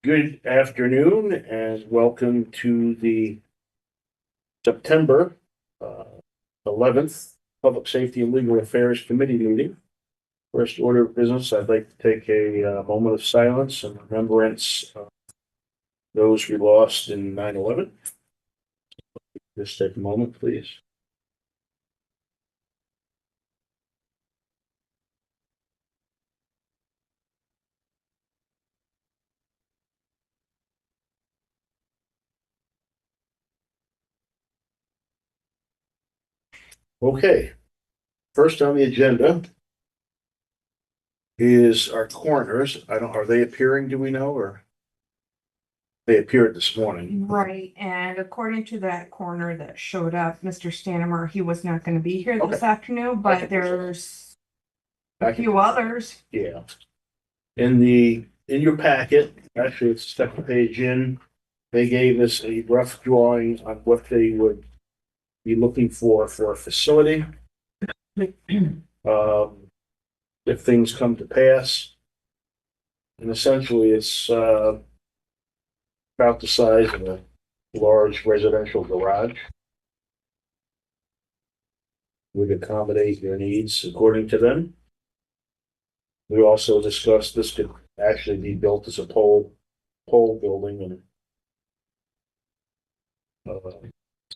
Good afternoon and welcome to the September 11th Public Safety and Legal Affairs Committee meeting. First order of business, I'd like to take a moment of silence and remembrance of those we lost in 9/11. Just take a moment, please. Okay, first on the agenda is our coroners. Are they appearing, do we know, or? They appeared this morning. Right, and according to that coroner that showed up, Mr. Stanimer, he was not gonna be here this Okay. afternoon, I can- but there's I a can- few others. Yeah. In your packet, actually, it's the second page in, they gave us a rough drawing on what they would be looking for a facility. If things come to pass. And essentially, it's about the size of a large residential garage. Would accommodate your needs according to them. We also discussed this could actually be built as a pole building and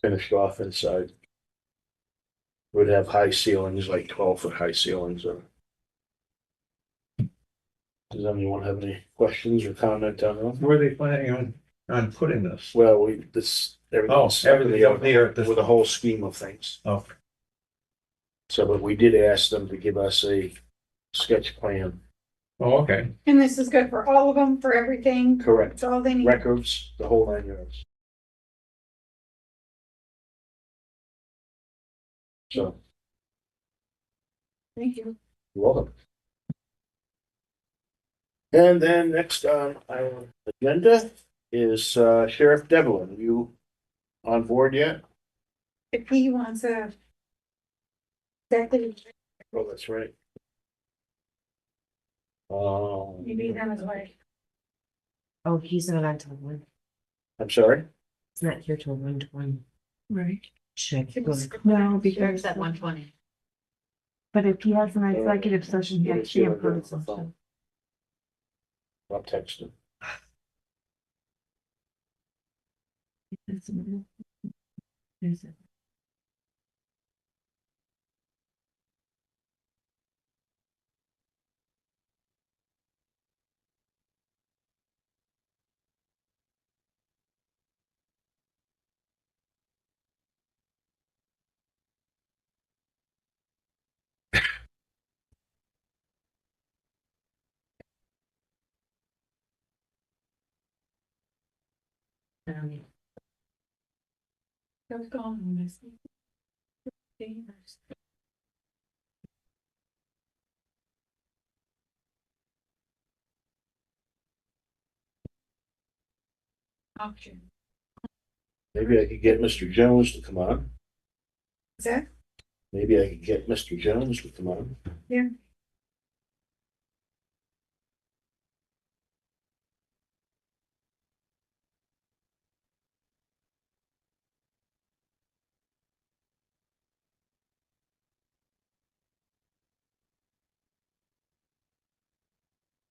finished off inside. Would have high ceilings, like 12-foot high ceilings. Does anyone have any questions or comment on that? Where are they planning on putting this? Well, everything's Everything up here at this. with a whole scheme of things. Oh, So, but we did ask them to give us a sketch plan. oh, okay. And this is good for all of them, for everything. Correct. That's all they need. Records, the whole 9 yards. So, Thank you. you're welcome. And then next on our agenda is Sheriff Devlin. You on board yet? If he wants a. Exactly, Oh, that's right. maybe that was why. Oh, he's not on till one. I'm sorry? He's not here till 1:20. Right. Check. No, because, at 1:20. but if he has an executive session, he has to be in Phone. person. I'll text him. Is it? They're gone. Auction. Maybe I could get Mr. Jones to come on. Is that? Maybe I could get Mr. Jones to come on. Yeah.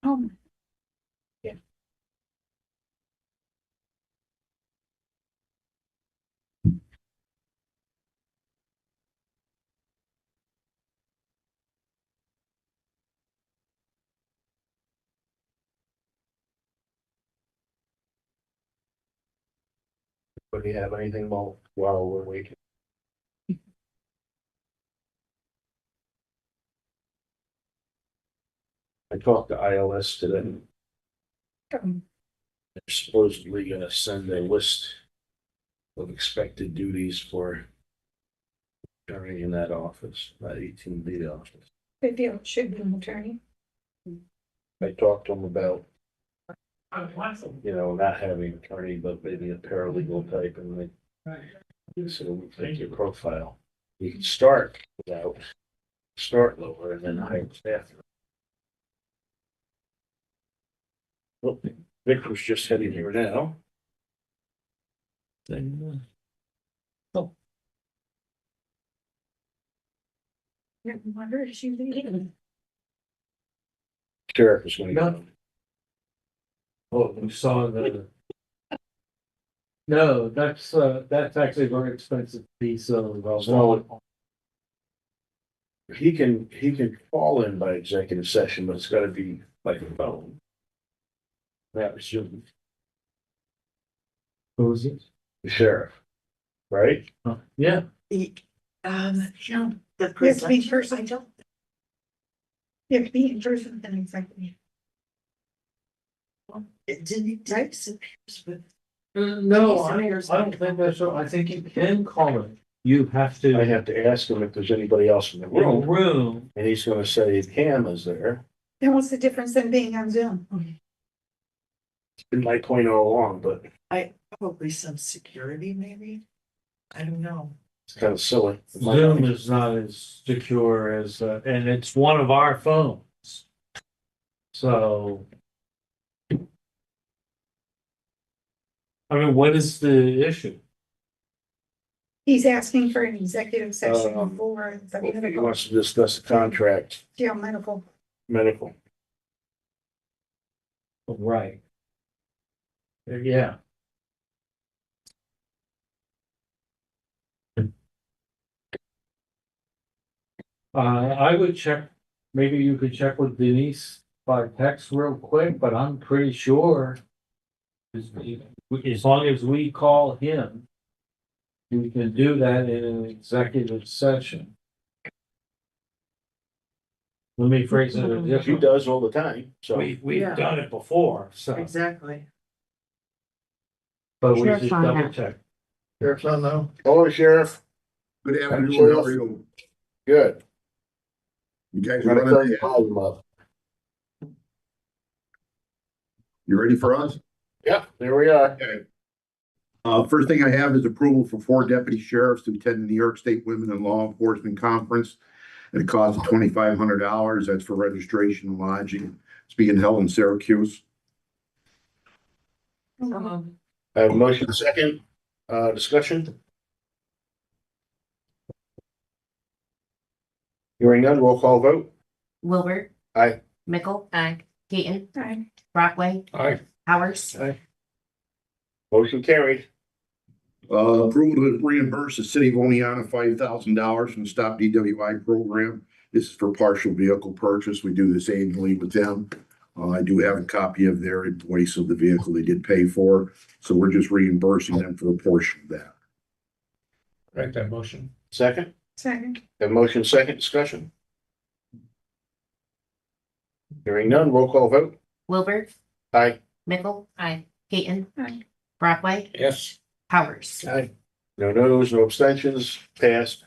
Oh. Yeah. But do you have anything while we're waiting? I talked to ILS today. They're supposedly gonna send a list of expected duties for attorney in that office, that 18B office. They feel it should be an attorney. I talked to them about, not having an attorney, but maybe a paralegal type, and they said, we think your profile, you can start lower and then hire staff. Oh, Victor's just heading here now. Yeah, wonder if she did. Sheriff is gonna No. go. Oh, we saw the. No, that's actually a very expensive piece of. So- He can call in by executive session, but it's gotta be like a phone. That was just Who's it? the sheriff, right? Yeah, The You have to be presumption, person. I don't. You have to be in person then exactly. It didn't Right. disappears with. no, I don't think that's so. I think you can call it. You have to. I have to ask him if there's anybody else in the Room, room, and he's gonna say Pam is there. Then what's the difference than being on Zoom? It's been my point all along, but Probably some security, maybe. I don't know. it's kind of silly. Zoom is not as secure as, and it's one of our phones. So. I mean, what is the issue? He's asking for an executive session for the He medical, wants to discuss the contract, jail medical. medical. Right. Yeah. I would check, maybe you could check with Denise by text real quick, but I'm pretty sure. As long as we call him. We can do that in an executive session. Let me phrase it a He different. does all the time, so. We've Yeah. done it before, so, Exactly. but we Sheriff's should on double that. check. Sheriff's on now. Hello, Sheriff. Good afternoon, afternoon, how are you? Good. You guys I'm are gonna turn running, your volume up. you ready for us? Yeah, there we are. First thing I have is approval for 4 deputy sheriffs to attend the New York State Women in Law Enforcement Conference at a cost of $2,500. That's for registration and lodging. It's being held in Syracuse. I have a motion second, discussion. Hearing none, roll call vote. Wilbur. Aye. Mickle. Aye. Keaton. Aye. Brockway. Aye. Powers. Motion carried. Approval to reimburse the city of Oneonta $5,000 from the Stop DWI program. This is for partial vehicle purchase. We do this annually with them. I do have a copy of their invoice of the vehicle they did pay for, so we're just reimbursing them for a portion of that. Write that motion. Second, Second. have motion second, discussion. Hearing none, roll call vote. Wilbur. Aye. Mickle. Aye. Keaton. Aye. Brockway. Yes. Powers. Aye. No no's, no abstentions, passed.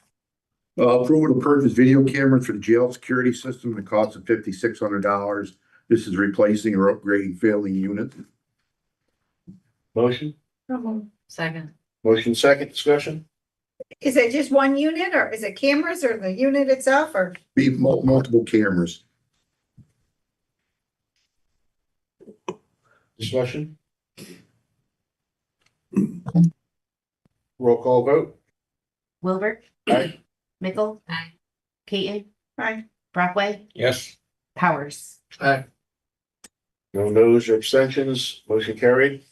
Approval to purchase video cameras for the jail security system at a cost of $5,600. This is replacing or upgrading failing unit. Motion, Second. motion second, discussion. Is it just one unit or is it cameras or the unit itself or? Be multiple cameras. Discussion. Roll call vote. Wilbur. Aye. Mickle. Aye. Keaton. Aye. Brockway. Yes. Powers. Aye. No no's or abstentions, motion carried.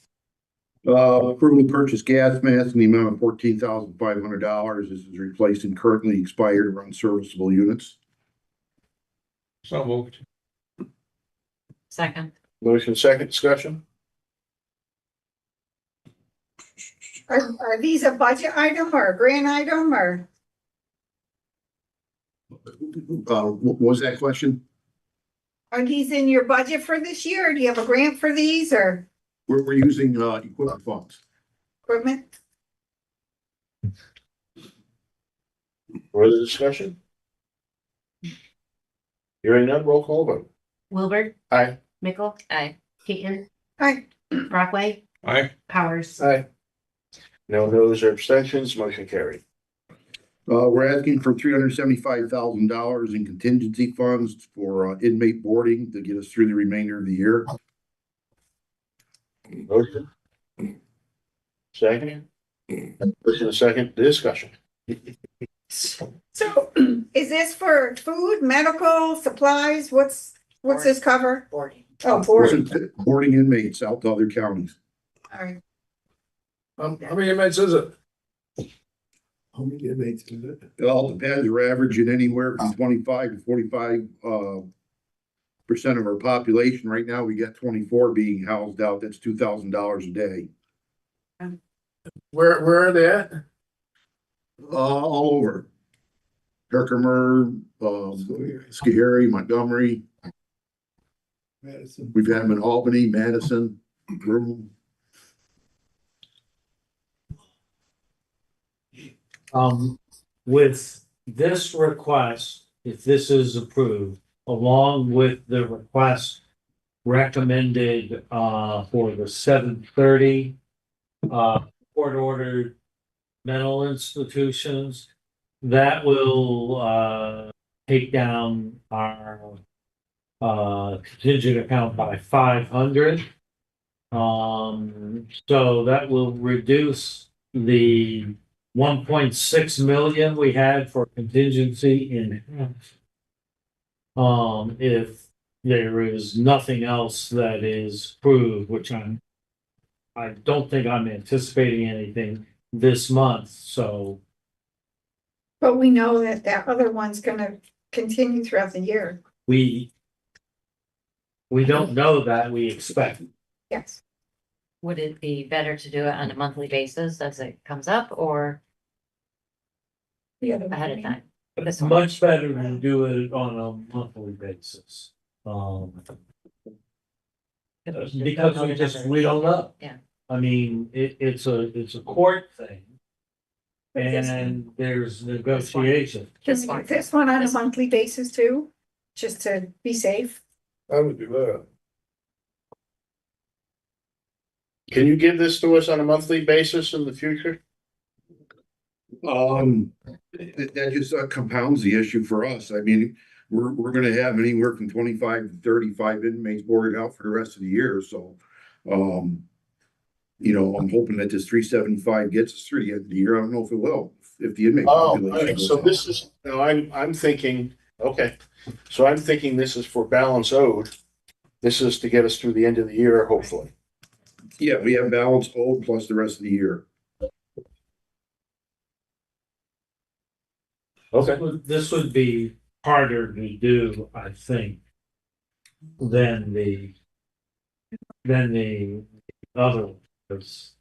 Approval to purchase gas masks in the amount of $14,500. This is replacing currently expired or unserviceable units. So moved. Second. Motion second, discussion. Are these a budget item or a grant item or? What was that question? Are these in your budget for this year? Or do you have a grant for these or We're using equipment funds. equipment? Further discussion? Hearing none, roll call vote. Wilbur. Aye. Mickle. Aye. Keaton. Aye. Brockway. Aye. Powers. Aye. No no's or abstentions, motion carried. We're asking for $375,000 in contingency funds for inmate boarding to get us through the remainder of the year. Motion. Second. Motion a second, discussion. So is this for food, medical, supplies? What's this cover? Boarding. Oh, board. Boarding inmates out to other counties. All right. How many inmates is it? How many inmates is it? It all depends. We're averaging anywhere from 25 to 45 percent of our population. Right now, we got 24 being housed out. That's $2,000 a day. Where are they at? All over. Herkimer, Schoharie, Montgomery. Madison. We've had them in Albany, Madison, Broome. With this request, if this is approved, along with the request recommended, for the 730, court-ordered mental institutions, that will, take down our, contingent account by 500. So that will reduce the 1.6 million we had for contingency in half. If there is nothing else that is approved, which I don't think I'm anticipating anything this month, so But we know that other one's gonna continue throughout the year. we don't know that, we expect. Yes. Would it be better to do it on a monthly basis as it comes up or The other ahead of one. time? It's much better to do it on a monthly basis. Because we don't know. Yeah. I mean, it's a court thing. And there's negotiation. Can we get this one on a monthly basis too? Just to be safe? I would do that. Can you give this to us on a monthly basis in the future? That just compounds the issue for us. I mean, we're gonna have anywhere from 25 to 35 inmates boarded out for the rest of the year, so. You know, I'm hoping that this 375 gets us through the end of the year. I don't know if it will, if the inmate Oh, population okay, goes so up. this is, no, I'm thinking, okay, so I'm thinking this is for balance owed. This is to get us through the end of the year, hopefully. Yeah, we have balance owed plus the rest of the year. Okay. This would be harder to do, I think, than the other ones.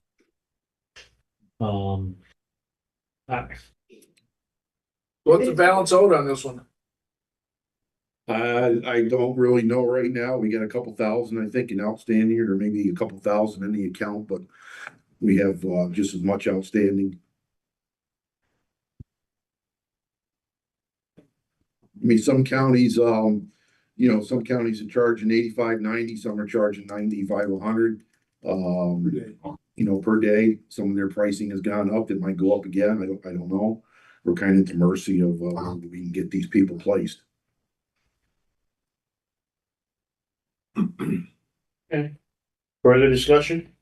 I- What's the balance owed on this one? I don't really know right now. We got a couple thousand, I think, in outstanding, or maybe a couple thousand in the account, but we have just as much outstanding. I mean, some counties, some counties are charging 85, 90, some are charging 95, 100. Per day. Some of their pricing has gone up. It might go up again. I don't know. We're kind of at the mercy of when we can get these people placed. Okay. Further discussion?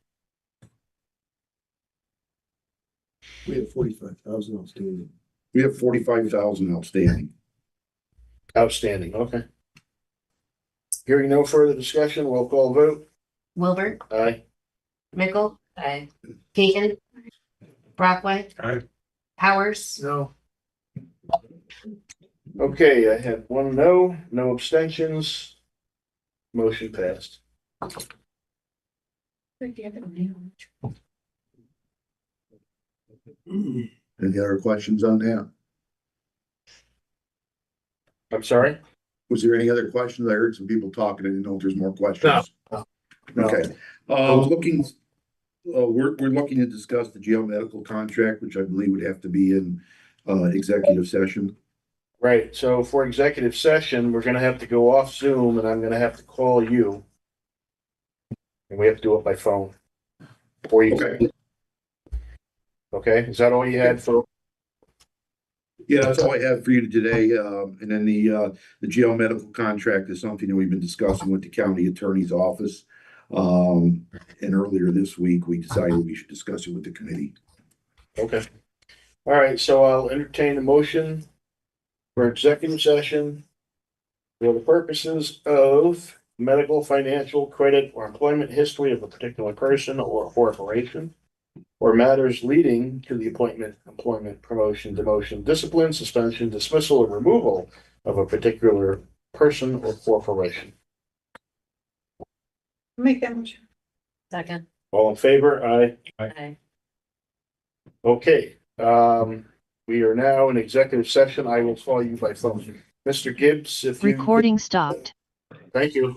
We have 45,000 outstanding. We have 45,000 outstanding. Outstanding, okay. Hearing no further discussion, we'll call vote. Wilbur, Aye. Mickle. Aye. Keaton. Brockway. Aye. Powers. No. Okay, I have one no abstentions. Motion passed. Any other questions on that? I'm sorry? Was there any other questions? I heard some people talking. I didn't know if there's more questions. No. Okay, we're looking to discuss the jail medical contract, which I believe would have to be in executive session. Right, so for executive session, we're gonna have to go off Zoom and I'm gonna have to call you. And we have to do it by phone. Or you Okay. Okay, is that all you had for? Yeah, that's all I have for you today. And then the jail medical contract is something that we've been discussing with the county attorney's office. And earlier this week, we decided we should discuss it with the committee. Okay. All right, so I'll entertain a motion for executive session for the purposes of medical, financial, credit, or employment history of a particular person or corporation, or matters leading to the appointment, employment, promotion, demotion, discipline, suspension, dismissal, or removal of a particular person or corporation. Make that motion. Second. All in favor? Aye. Okay. Okay, we are now in executive session. I will call you by phone. Mr. Gibbs, if you. Recording stopped. Thank you.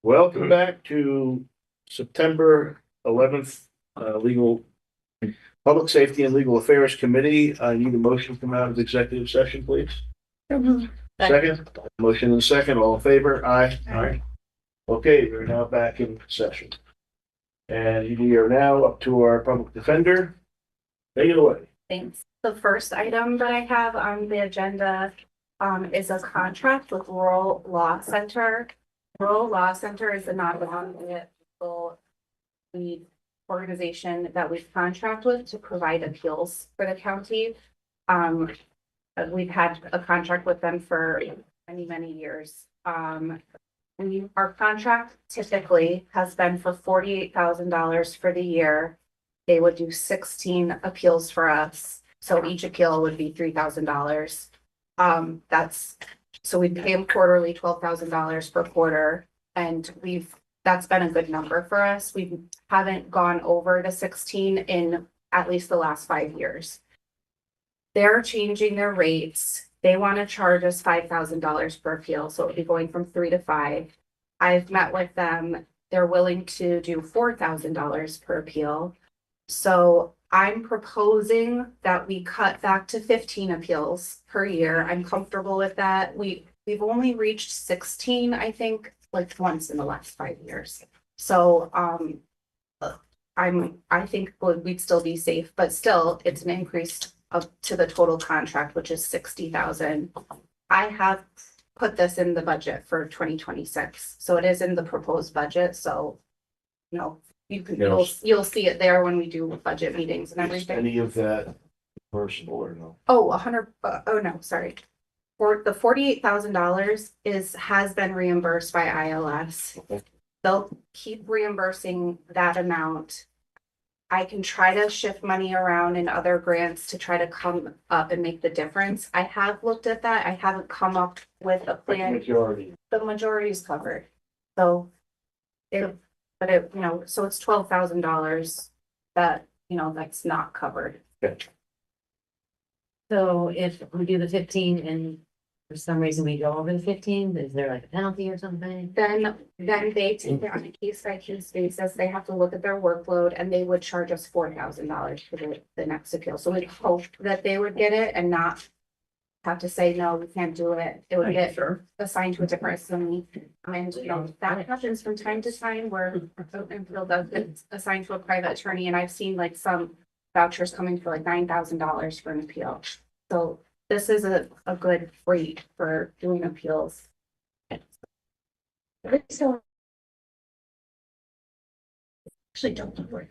Welcome back to September 11th, Legal, Public Safety and Legal Affairs Committee. I need a motion to come out of executive session, please. Second, motion and second, all in favor? Aye. Aye. Okay, we're now back in session. And we are now up to our public defender. Take it away. Thanks. The first item that I have on the agenda is a contract with Rural Law Center. Rural Law Center is a nonprofit lead organization that we contract with to provide appeals for the county. We've had a contract with them for many, many years. Our contract typically has been for $48,000 for the year. They would do 16 appeals for us. So each appeal would be $3,000. So we pay them quarterly, $12,000 per quarter. And that's been a good number for us. We haven't gone over the 16 in at least the last 5 years. They're changing their rates. They want to charge us $5,000 per appeal. So it'll be going from 3 to 5. I've met with them. They're willing to do $4,000 per appeal. So I'm proposing that we cut back to 15 appeals per year. I'm comfortable with that. We've only reached 16, I think, like once in the last 5 years. So I think we'd still be safe, but still it's an increase to the total contract, which is $60,000. I have put this in the budget for 2026. So it is in the proposed budget. So, you'll see it there when we do budget meetings and Is everything. any of that personal or no? Oh, 100, oh no, sorry. For the $48,000 has been reimbursed by ILS. Okay. They'll keep reimbursing that amount. I can try to shift money around in other grants to try to come up and make the difference. I have looked at that. I haven't come up with a plan. Majority. The majority is covered. So so it's $12,000 that, that's not covered. So if we do the 15 and for some reason we go over the 15, is there like a penalty or something? Then they take it on a case by case basis. They have to look at their workload and they would charge us $4,000 for the next appeal. So we'd hope that they would get it and not have to say, no, we can't do it. It would get assigned to a different assembly. And that happens from time to time where an appeal does get assigned to a private attorney. And I've seen like some vouchers coming for like $9,000 for an appeal. So this is a good rate for doing appeals. So actually don't know where.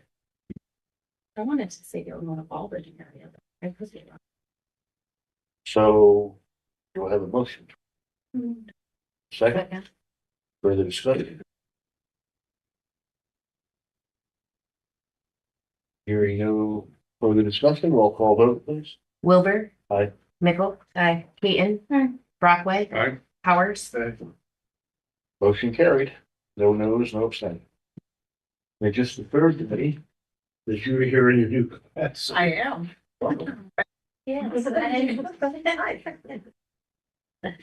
I wanted to say Illinois Albany area, but I could be wrong. So do I have a motion? Mm. Second, further discussion? Hearing no further discussion, roll call vote, please. Wilbur. Aye. Mickle. Aye. Keaton. Aye. Brockway. Aye. Powers. Motion carried. No no's, no abstention. It just occurred to me that you were here in your new capacity. I am.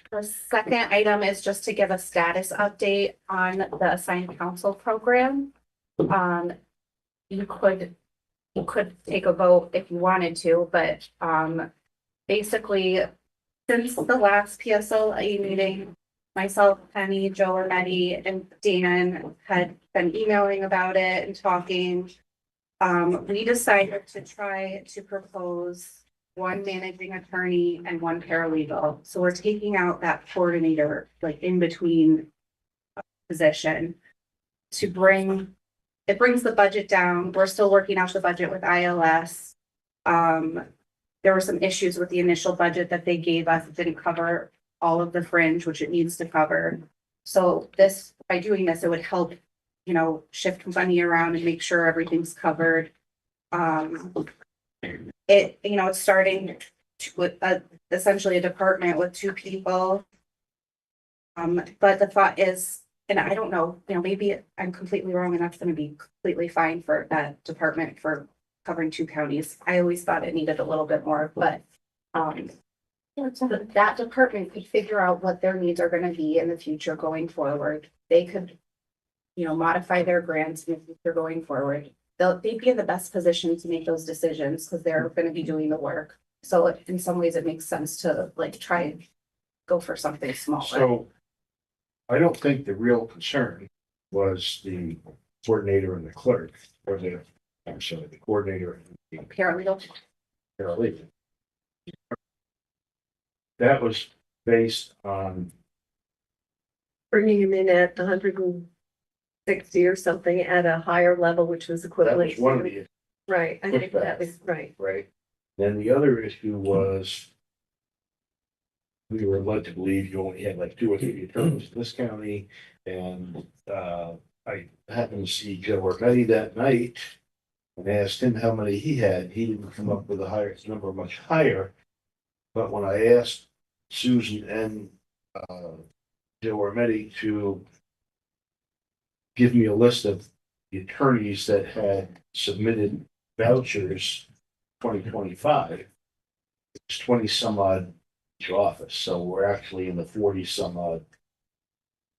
The second item is just to give a status update on the assigned counsel program. You could take a vote if you wanted to, but basically, since the last PSLA meeting, myself, Penny, Joe Ormetti, and Dan had been emailing about it and talking. We decided to try to propose one managing attorney and one paralegal. So we're taking out that coordinator, like in between position to it brings the budget down. We're still working out the budget with ILS. There were some issues with the initial budget that they gave us. It didn't cover all of the fringe, which it needs to cover. So by doing this, it would help, shift money around and make sure everything's covered. It's starting with essentially a department with 2 people. But the thought is, and I don't know, maybe I'm completely wrong and that's going to be completely fine for that department for covering 2 counties. I always thought it needed a little bit more, but that department could figure out what their needs are going to be in the future going forward. They could modify their grants in the future going forward. They'd be in the best position to make those decisions because they're gonna be doing the work. So in some ways, it makes sense to like try and go for something smaller. So I don't think the real concern was the coordinator and the clerk, or I'm sorry, the coordinator and the Paralegal, paralegal. That was based on, Bringing him in at 160 or something at a higher level, which was that equivalent. was one of to- the, Right, I think that was right. right? Then the other issue was we were led to believe you only had like 2 or 3 attorneys in this county. And I happened to see Joe Orbetti that night and asked him how many he had. He didn't come up with a higher number, much higher. But when I asked Susan and Joe Orbetti to give me a list of the attorneys that had submitted vouchers 2025, it's 20 some odd each office, so we're actually in the 40 some odd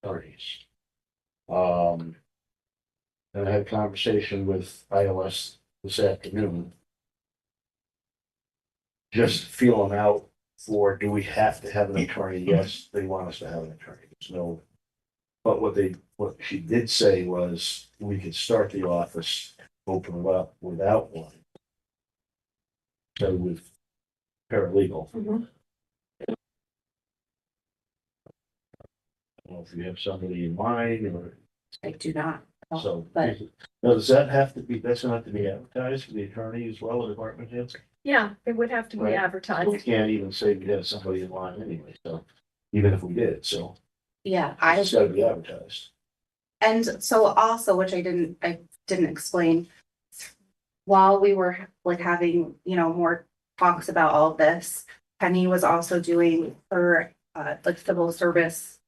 attorneys. And I had a conversation with ILS this afternoon. Just feeling out for, do we have to have an attorney? Yes, they want us to have an attorney. There's no, but what she did say was we could start the office, open it up without one. So with paralegal. I don't know if you have somebody in mind or I do not. so. But Now, does that have to be, that's not to be advertised for the attorney as well, the department heads? Yeah, it would have to be Right. We advertised. can't even say we have somebody in line anyway, so even if we did, so yeah, it's gotta be advertised. and so also, which I didn't explain. While we were like having, more talks about all of this, Penny was also doing her like civil service,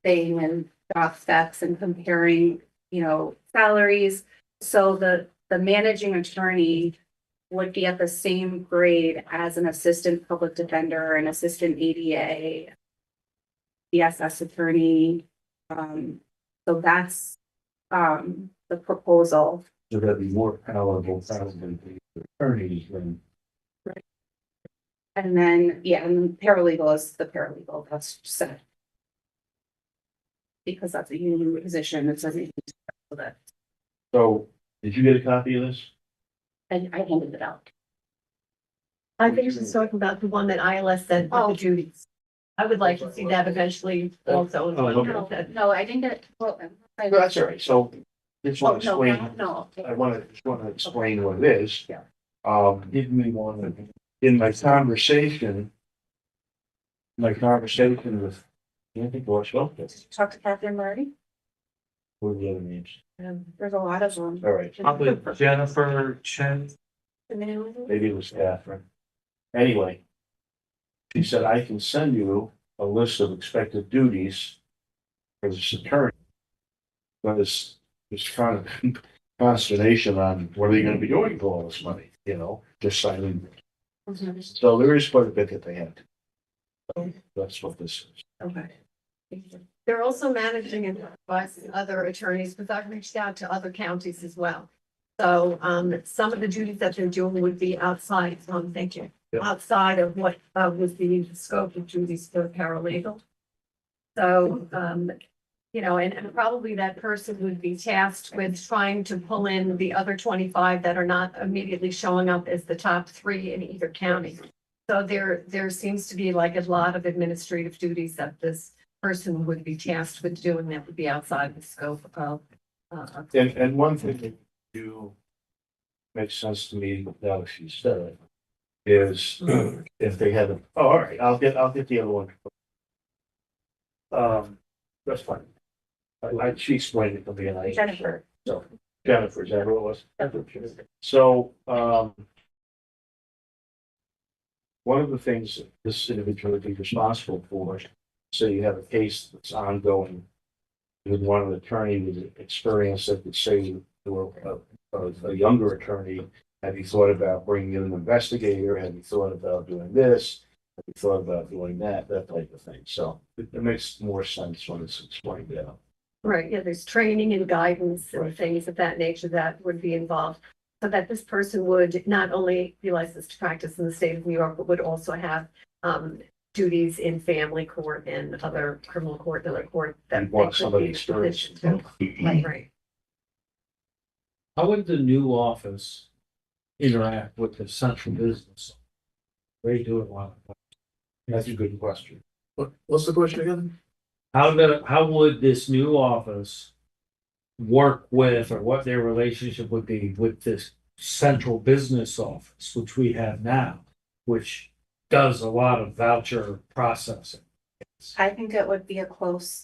thing and job specs and comparing, salaries. So the managing attorney would be at the same grade as an assistant public defender, an assistant ADA, DSS attorney. So that's the proposal. So that'd be more palatable than the attorney than. And then, and then paralegal is the paralegal, that's set. Because that's a union position, it doesn't. That, So, did you get a copy of this? and I handed it out. I think she's talking about the one that ILS said with Oh. the duties. I would like to see that eventually also. as well. okay. No, I didn't get, well, No, that's all right, so just want to no, explain, no. I just want to explain what it is. Yeah. Give me one, in my conversation with Anthony Gorshville, Talk to Catherine Murray, who are the other names? there's a lot of them. All right, Probably Jennifer Chen. maybe it was Catherine. Anyway, she said, I can send you a list of expected duties for this attorney. But it's kind of consternation on what are they gonna be doing with all this money, just signing. So there is quite a bit that they have to. So that's what this is. Okay. They're also managing and advising other attorneys, because I've reached out to other counties as well. So some of the duties that they're doing would be outside, thank you, Yeah. outside of what would be the scope of duties for paralegal. So, and probably that person would be tasked with trying to pull in the other 25 that are not immediately showing up as the top 3 in either county. So there seems to be like a lot of administrative duties that this person would be tasked with doing that would be outside the scope of. And one thing that do makes sense to me now that she said it is if they had, all right, I'll get the other one. That's fine. She explained it to me and I. Jennifer. So Jennifer, is that who it was? So, one of the things that this individual would be responsible for, say you have a case that's ongoing with one attorney with experience that could say to a younger attorney, have you thought about bringing in an investigator? Have you thought about doing this? Have you thought about doing that type of thing? So it makes more sense when it's explained out. Right, yeah, there's training and guidance and Right. things of that nature that would be involved. So that this person would not only be licensed to practice in the state of New York, but would also have duties in family court and other criminal court, and other court. We that want they could somebody be in a experienced. position to. Right. How would the new office interact with the central business? They do it well. That's a good question. What's the question again? How would this new office work with, or what their relationship would be with this central business office, which we have now, which does a lot of voucher processing? I think it would be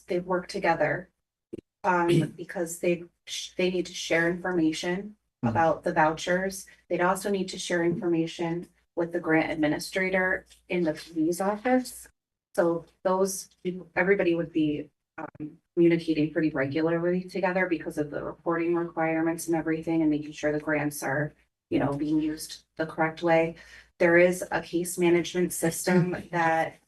they work together. Because they need to share information about the vouchers. They'd also need to share information with the grant administrator in the police office. So everybody would be communicating pretty regularly together because of the reporting requirements and everything, and making sure the grants are, being used the correct way. There is a case management system that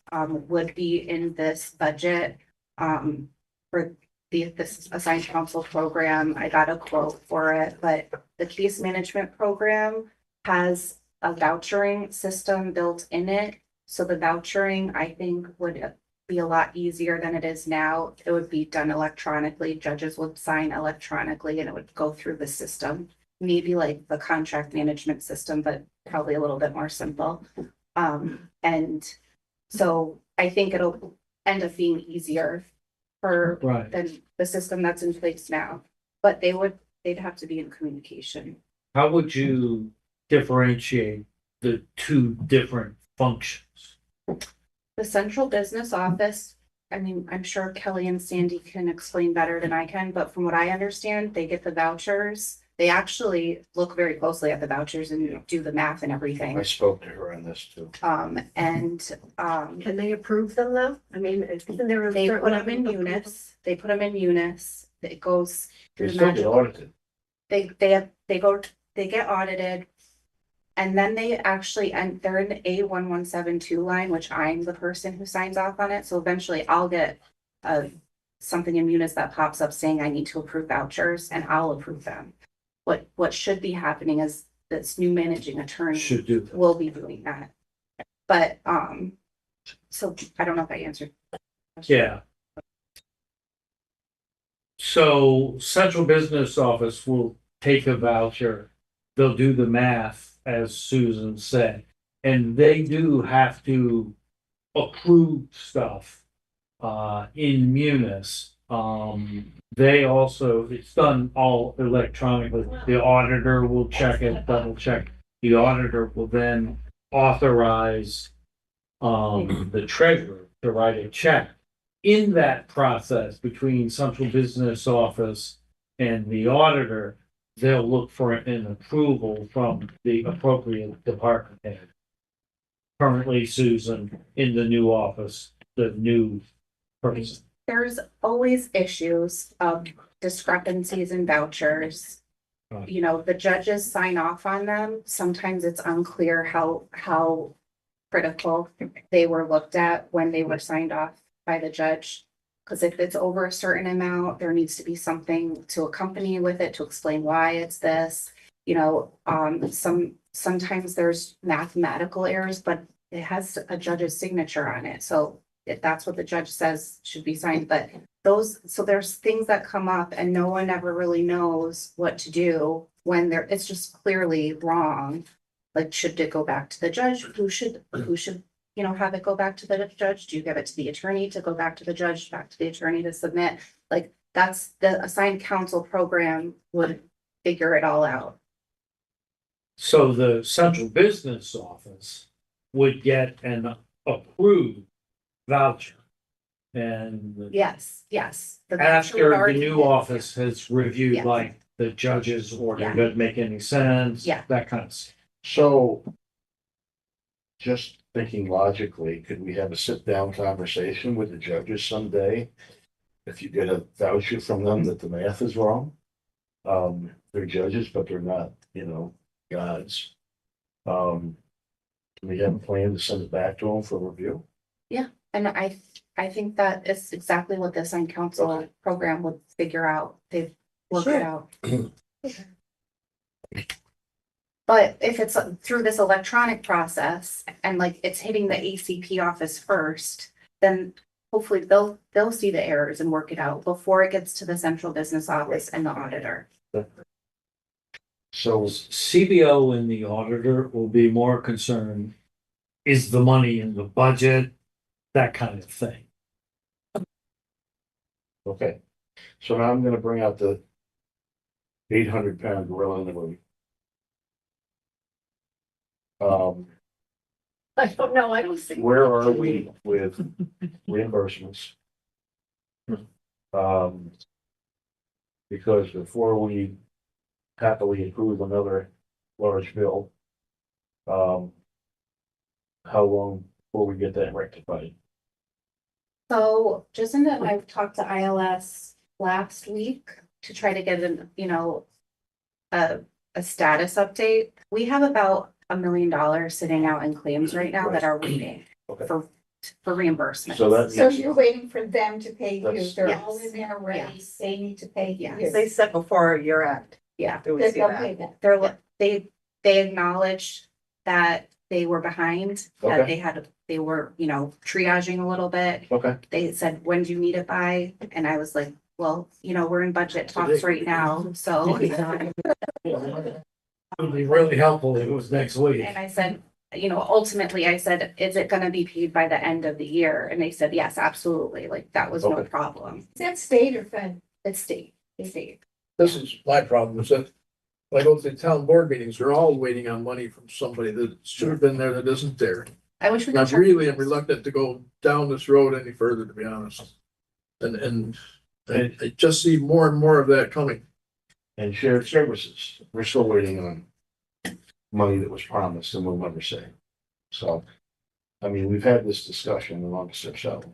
would be in this budget for this assigned counsel program. I got a quote for it, but the case management program has a vouchering system built in it. So the vouchering, I think, would be a lot easier than it is now. It would be done electronically. Judges would sign electronically and it would go through the system. Maybe like the contract management system, but probably a little bit more simple. And so I think it'll end up being easier Right. than the system that's in place now. But they'd have to be in communication. How would you differentiate the two different functions? The central business office, I mean, I'm sure Kelly and Sandy can explain better than I can, but from what I understand, they get the vouchers. They actually look very closely at the vouchers and do the math and everything. I spoke to her on this too. Can they approve them though? I mean, isn't there a They certain put them in level of approval? units. They put them in units. It goes They through the still get magic. audited. They get audited. And then they actually, and they're in the A1172 line, which I'm the person who signs off on it. So eventually I'll get something in Munis that pops up saying I need to approve vouchers, and I'll approve them. What should be happening is this new managing attorney Should do that. will be doing that. But, so I don't know if I answered. the question. Yeah. So central business office will take a voucher, they'll do the math, as Susan said, and they do have to approve stuff in Munis. They also, it's done all electronically. The auditor will check it, double check. The auditor will then authorize the treasurer to write a check. In that process between central business office and the auditor, they'll look for an approval from the appropriate department head. Currently, Susan, in the new office, the new person. There's always issues of discrepancies in vouchers. Right. The judges sign off on them. Sometimes it's unclear how critical they were looked at when they were signed off by the judge. Because if it's over a certain amount, there needs to be something to accompany with it to explain why it's this. Sometimes there's mathematical errors, but it has a judge's signature on it. So if that's what the judge says should be signed, but there's things that come up and no one ever really knows what to do when it's just clearly wrong. Like, should it go back to the judge? Who should, have it go back to the judge? Do you give it to the attorney to go back to the judge, back to the attorney to submit? Like, that's the assigned counsel program would figure it all out. So the central business office would get an approved voucher. And Yes. The voucher would after the already new be- office has reviewed, Yeah. like, the judge's order, Yeah. doesn't make any sense. Yeah. That kind of stuff. So just thinking logically, could we have a sit-down conversation with the judges someday? If you get a voucher from them that the math is wrong? They're judges, but they're not, gods. Can we have a plan to send it back to them for review? And I think that is exactly what the sign council Okay. program would figure out. They've worked it Sure. out. But if it's through this electronic process and like it's hitting the ACP office first, then hopefully they'll see the errors and work it out before it gets to the central business office and the auditor. So, CBO and the auditor will be more concerned, is the money in the budget, that kind of thing. okay, so now I'm gonna bring out the 800-pound gorilla in the room. I don't know, I don't see. Where are we with reimbursements? Because before we happily approve another large bill, how long before we get that rectified? So Jacinda and I talked to ILS last week to try to get a status update. We have about $1 million sitting out in claims right now that are waiting Okay. for reimbursement. So that So means, you're waiting for them to pay you, That's- they're all Yes. in there ready, Yes. they need to pay you. Yes. They said before your act. Yeah, Do we They're see gonna pay that? that. they acknowledged that they were behind, Okay. that they were, triaging a little bit. okay, They said, when do you need it by? And I was like, well, we're in budget talks right now, so. It would be really helpful if it was next week. And I said, ultimately, I said, is it gonna be paid by the end of the year? And they said, yes, absolutely, like, that was no Okay. problem. Is that state or fed? It's state. This is my problem, is that when I go to the town board meetings, they're all waiting on money from somebody that should have been there that isn't there. I wish we And I could. check- really am reluctant to go down this road any further, to be honest. And I just see more and more of that coming. and shared services, we're still waiting on money that was promised and we'll never say. So, I mean, we've had this discussion amongst ourselves.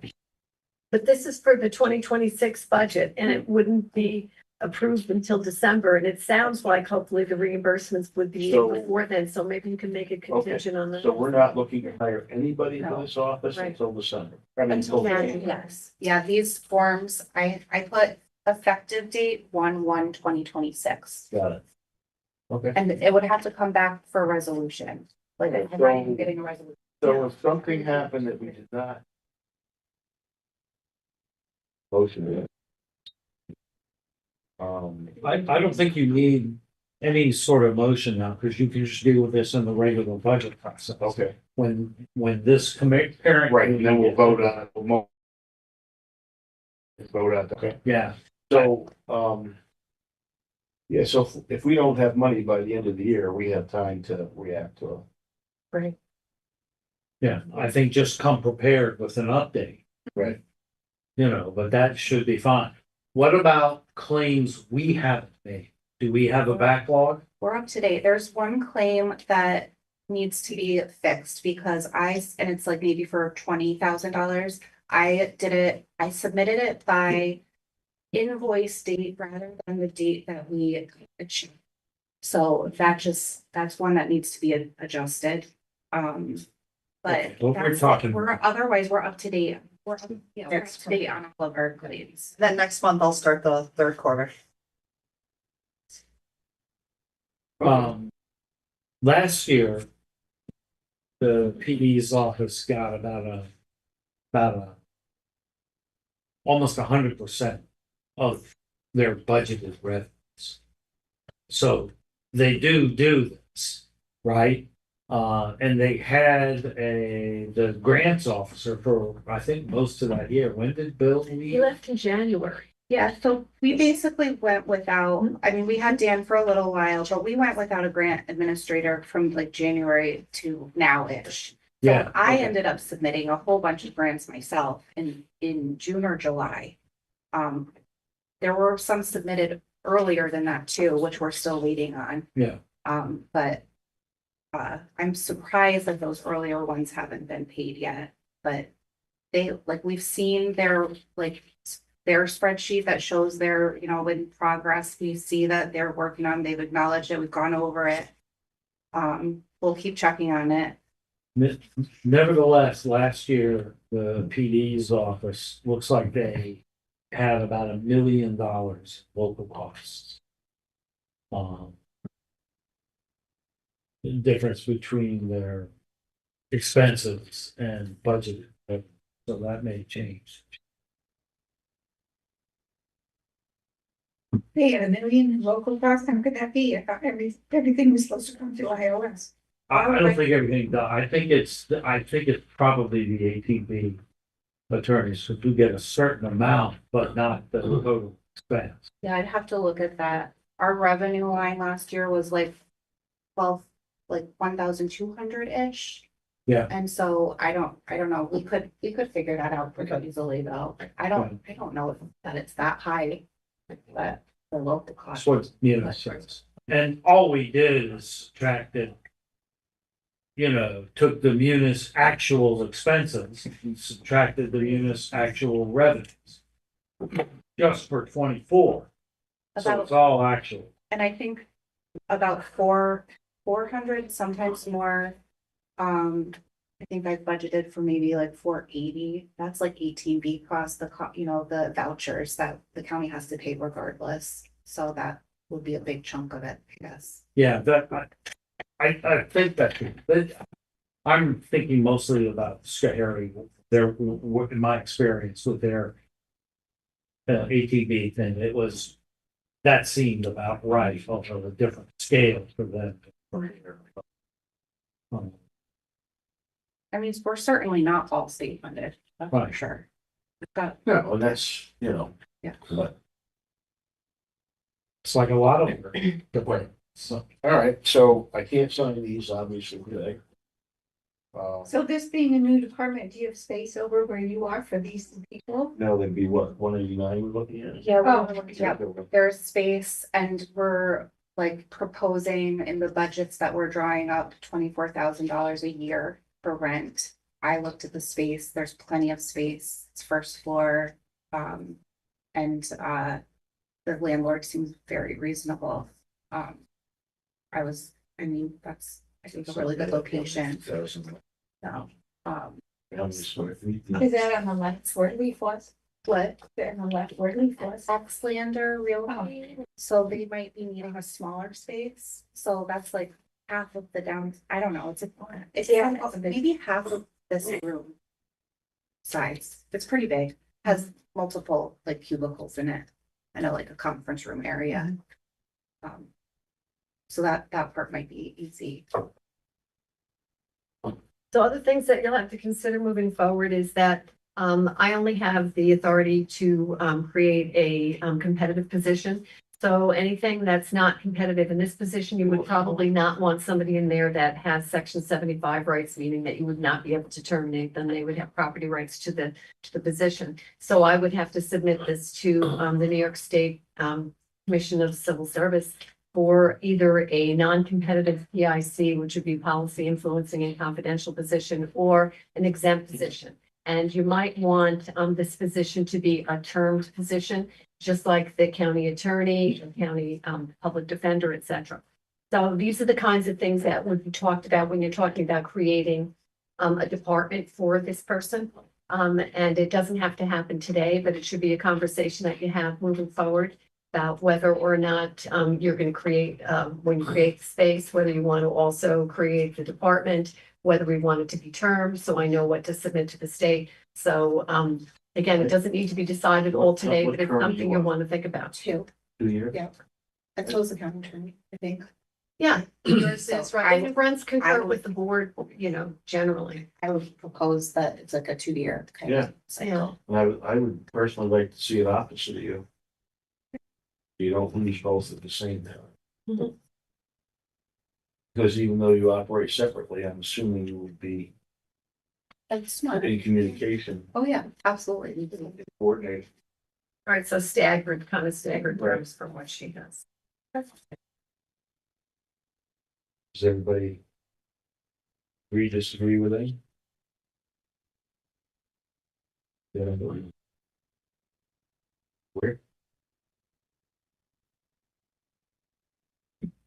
But this is for the 2026 budget and it wouldn't be approved until December. And it sounds like hopefully the reimbursements would be So- before then. So maybe you can make it contingent on that. So we're not looking to hire anybody for No. this office Right. until December. I mean, Until then, yes. Yeah, these forms, I put effective date 1/1/2026. Got it. Okay, And it would have to come back for resolution, like I'm not even getting a resolution. so if something happened that we did not motion it. I don't think you need any sort of motion now, because you can just deal with this in the regular budget process. Okay, When this parent. right, and then we'll vote on it. Vote on it, okay. Yeah, So, yeah, so if we don't have money by the end of the year, we have time to react to it. Right. yeah, I think just come prepared with an update. Right. But that should be fine. What about claims we haven't made? Do we have a backlog? We're up to date. There's one claim that needs to be fixed because and it's like maybe for $20,000. I submitted it by invoice date rather than the date that we achieved. So that's one that needs to be adjusted. But What we're that's talking it. Otherwise, we're up to date. We're up to date on all of our claims. Then next month I'll start the third quarter. Last year, the PD's office got about almost 100% of their budgeted revenues. So they do this, right? And they had the grants officer for, I think, most of that year. When did Bill He leave? left in January. Yeah, so we basically went without, I mean, we had Dan for a little while, but we went without a grant administrator from like January to now-ish. Yeah, So I okay. ended up submitting a whole bunch of grants myself in June or July. There were some submitted earlier than that too, which we're still waiting on. Yeah. But I'm surprised that those earlier ones haven't been paid yet, but we've seen their spreadsheet that shows their, in progress. We see that they're working on, they've acknowledged it, we've gone over it. We'll keep checking on it. Nevertheless, last year, the PD's office looks like they had about $1 million in local costs. The difference between their expenses and budget, so that may change. They had 1 million in local costs, how could that be? I thought everything was supposed to come through iOS. I don't think everything, I think it's probably the ATV attorneys who do get a certain amount, but not the total expense. Yeah, I'd have to look at that. Our revenue line last year was like 1,200-ish. Yeah. And so I don't know. We could figure that out pretty easily though. I don't know that it's that high, but the local cost. That's what Munis says. And all we did is subtracted, took the Munis actual expenses and subtracted the Munis actual revenues. Just for 24. So it's all actual. And I think about 400, sometimes more. I think I budgeted for maybe like 480. That's like 18B costs, the vouchers that the county has to pay regardless. So that would be a big chunk of it, I guess. Yeah, I think I'm thinking mostly about Schoharie. In my experience with their ATV thing, that seemed about right, although a different scale for them. I mean, we're certainly not all state funded, that's for Right. sure. We've got, Yeah, well, that's, yeah. but, It's like a lot of work. So, all right, so I can't sign these obviously today. So this being a new department, do you have space over where you are for these people? Now they'd be what, 189 we're looking at? Yeah, Oh, there's space and we're like proposing in the budgets that we're drawing up $24,000 a year for rent. I looked at the space, there's plenty of space, it's first floor. The landlord seems very reasonable. That's, I think, a really good location. So, Is that on the left where Leaf was? what? That on the left where Leaf was? Xlander Realty, so they might be needing a smaller space, so that's like half of the down, I don't know, it's maybe half of this room. Size, it's pretty big, has multiple like cubicles in it, and like a conference room area. So that part might be easy. So other things that you'll have to consider moving forward is that I only have the authority to create a competitive position. So anything that's not competitive in this position, you would probably not want somebody in there that has section 75 rights, meaning that you would not be able to terminate them. They would have property rights to the position. So I would have to submit this to the New York State Commission of Civil Service for either a non-competitive PIC, which would be policy influencing and confidential position, or an exempt position. And you might want this position to be a termed position, just like the county attorney, the county public defender, et cetera. So these are the kinds of things that would be talked about when you're talking about creating a department for this person. And it doesn't have to happen today, but it should be a conversation that you have moving forward about whether or not you're going to create, when you create the space, whether you want to also create the department, whether we want it to be termed, so I know what to submit to the state. So again, it doesn't need to be decided all today, but it's something you want to think about. 2 years? Yeah. I suppose the county attorney, I think. Yeah, yours So is right. And friends I concur would- with the board, generally. I would propose that it's like a 2-year kind of cycle. And I would personally like to see it opposite of you. You don't lose both at the same time. Mhm. Because even though you operate separately, I'm assuming you would be That's smart. in communication, Oh, yeah, absolutely. coordinated. All right, so staggered terms from what she has. Does everybody agree, disagree with it? Yeah. Where?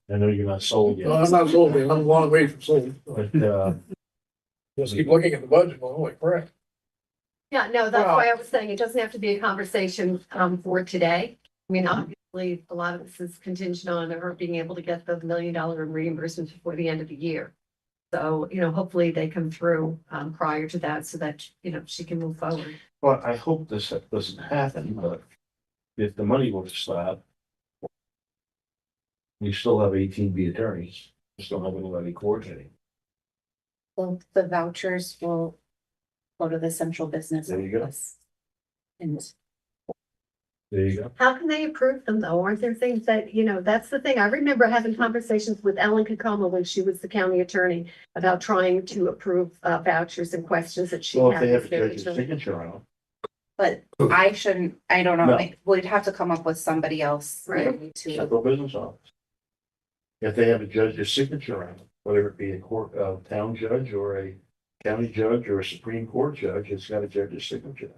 I know you're not sold No, yet, I'm not sold, man. I'm a long way from sold. but, Just keep looking at the budget, going, holy crap. Yeah, no, that's why I was saying it doesn't have to be a conversation for today. I mean, obviously, a lot of this is contingent on her being able to get the $1 million reimbursement before the end of the year. So, hopefully they come through prior to that so that, she can move forward. Well, I hope this doesn't happen, but if the money were to stop, we still have 18B attorneys, we still have anybody coordinating. Well, the vouchers will go to the central business. There you go. office. And There you go. How can they approve them though? Aren't there things that, that's the thing. I remember having conversations with Ellen Kakoma when she was the county attorney about trying to approve vouchers and questions that she Well, if had. they have a with their judge's attorney. signature on them. but I don't know, No. like, we'd have to come up with somebody else. Right. To, Central business office. If they have a judge's signature on it, whether it be a town judge or a county judge or a Supreme Court judge, it's got a judge's signature.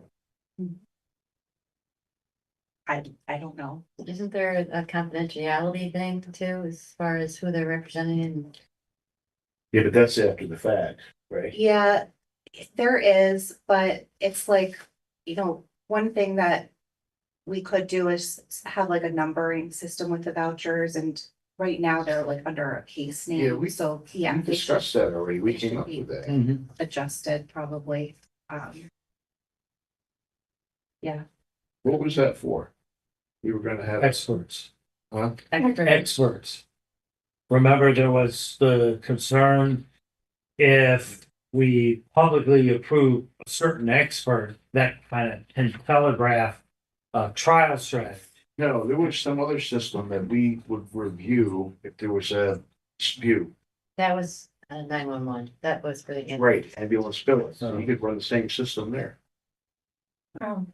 I don't know. Isn't there a confidentiality thing too, as far as who they're representing? Yeah, but that's after the fact, right? Yeah, there is, but it's like, one thing that we could do is have like a numbering system with the vouchers, and right now they're like under a case Yeah, name, so yeah, We they should discussed that already, we they came should up be- with that. Mhm. adjusted probably. Yeah, What was that for? We were gonna have. Experts. Huh? Experts. Remember, there was the concern if we publicly approve a certain expert, that kind of can telegraph a trial strategy. No, there was some other system that we would review if there was a dispute. That was 911. That was for the. Right, ambulance billing, so you could run the same system there. No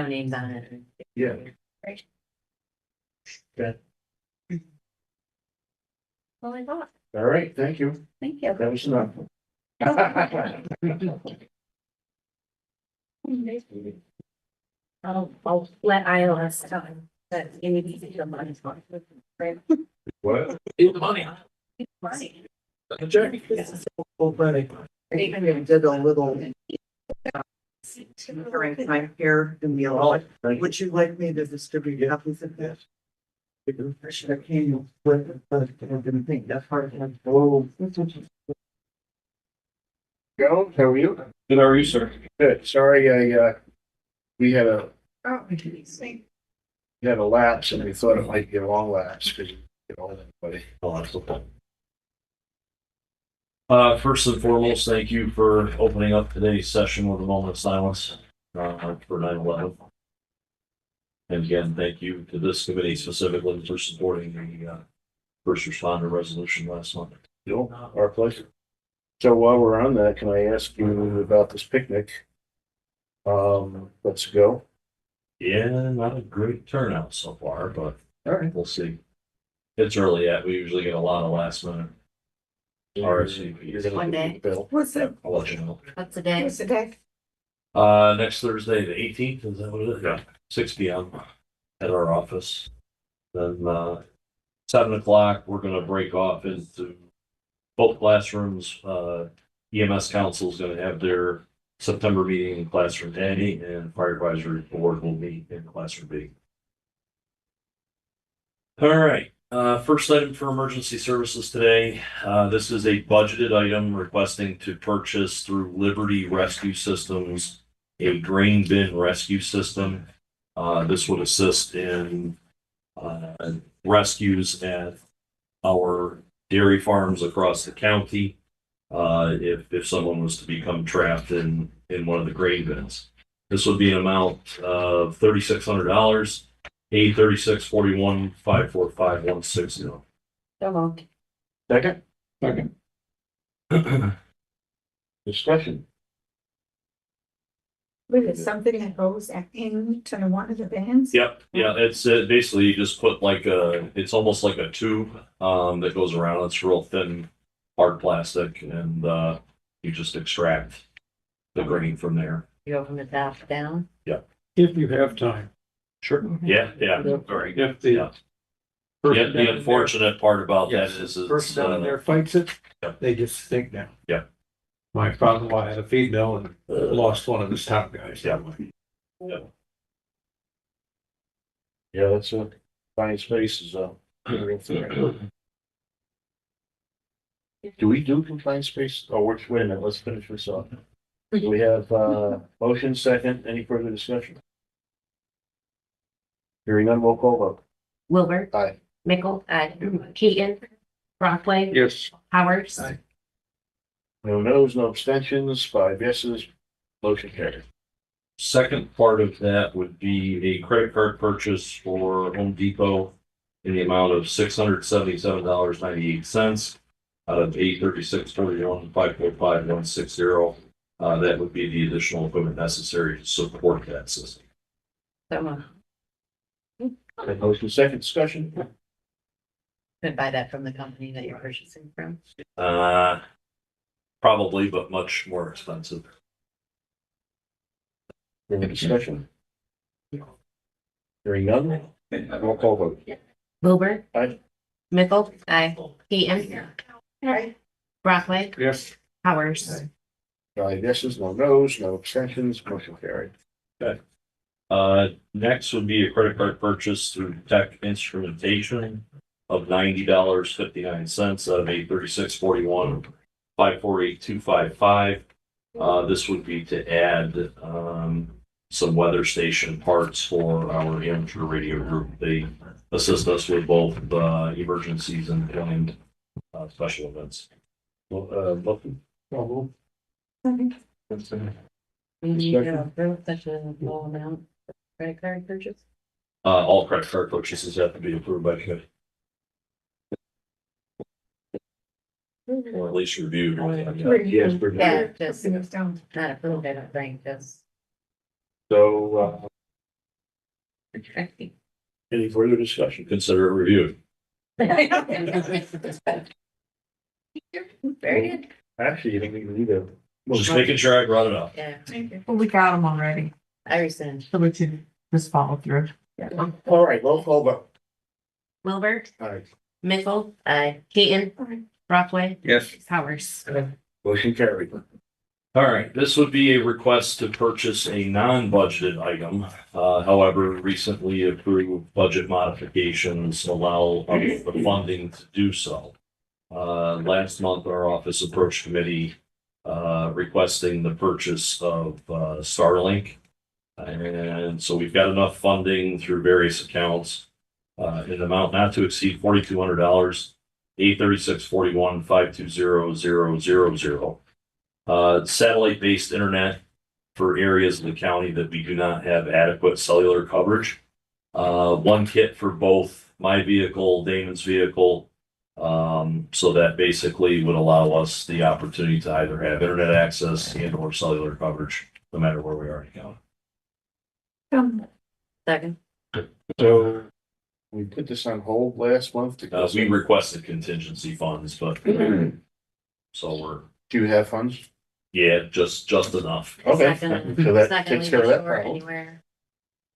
names on it. Yeah. well, I thought, All right, thank you. thank you. That was enough. I'll let ILS tell him that you need to get the money for it. What? Need the money. Money. The check. Did a little during time here in the law. Thank you. Would you like me to distribute copies of this? I should have came with it, but I didn't think that part of Hello. Joe, how are you? Good, how are you, sir? Good, sorry, we had a Same. lapse and we thought it might be a long lapse because you get all anybody. Oh, that's okay. First and foremost, thank you for opening up today's session with a moment of silence, for 9/11. And again, thank you to this committee specifically for supporting the, first responder resolution last month. Our pleasure. So while we're on that, can I ask you about this picnic? Let's go. Yeah, not a great turnout so far, but All right. we'll see. It's early yet. We usually get a lot of last minute You're RSVPs. gonna One do day. the bill. What's the, I'll let you know. What's the day? what's the day? Next Thursday, the 18th, is that what it is? Yeah. 6 p.m. at our office. Then, 7 o'clock, we're gonna break off into both classrooms. EMS Council is gonna have their September meeting in classroom A, and Fire Advisory Board will meet in classroom B. All right, first item for emergency services today. This is a budgeted item requesting to purchase through Liberty Rescue Systems a grain bin rescue system. This would assist in rescues at our dairy farms across the county. If someone was to become trapped in one of the grain bins, this would be an amount of $3,600. 836-41-545-160. So moved. Second? Second. Discussion. Was it something that goes into one of the bins? Yep, yeah, it's basically you just put like it's almost like a tube that goes around. It's real thin, hard plastic, and you just extract the grain from there. You go from the top down. If you have time. Sure. Yeah, yeah, very good. If the Yeah. person The down in unfortunate part about that Yes. is there- it's, person down in there fights it, yeah. they just sink down. My father-in-law had a feed mill and lost one of his top guys that way. Yeah, that's a fine space is real threat. Do we do confined space? Oh, wait a minute, let's finish this off. Do we have motion second, any further discussion? Hearing none, roll call vote. Wilbur, Aye. Mickle, Keaton, Brockway, Yes. Howard. Aye. No no's, no abstentions, 5 yeses, motion carried. Second part of that would be a credit card purchase for Home Depot in the amount of $677.98 out of 836.41.545.160. That would be the additional equipment necessary to support that system. Okay, motion second discussion. Could buy that from the company that you're purchasing from. Probably, but much more expensive. Any discussion? Hearing none, roll call vote. Wilbur. Aye. Mickle. Keaton. Brockway. Yes. Howard. 5 yeses, no no's, no abstentions, motion carried. Next would be a credit card purchase through Tech Instrumentation of $90.59 out of 836.41.548.255. This would be to add some weather station parts for our amateur radio group. They assist us with both emergencies and planned special events. Motion. We need to approve such a low amount for credit card purchase. All credit card purchases have to be approved by the committee. Or at least reviewed. Yes, for Yeah, just It's down. not approved, I don't think, just. So, any further discussion? Consider it reviewed. Very good. Actually, you think we need a. Just making sure I brought it up. Yeah, Well, we got them already, I rescind. so we should just follow through. All right, roll call vote. Wilbur, All right, Mickle, Keaton, Brockway, Yes. Howard. motion carried. All right, this would be a request to purchase a non-budgeted item. However, recently approved budget modifications allow the funding to do so. Last month, our office approached committee requesting the purchase of Starlink. And so we've got enough funding through various accounts in an amount not to exceed $4,200, 836.41.520.000. Satellite-based internet for areas of the county that we do not have adequate cellular coverage. One kit for both my vehicle, Damon's vehicle. So that basically would allow us the opportunity to either have internet access and or cellular coverage, no matter where we are in the county. Second. So we put this on hold last month. We requested contingency funds, but so we're, Do you have funds? yeah, just enough. Okay, It's not so gonna- that it's not gonna takes leave care of us that short problem. anywhere.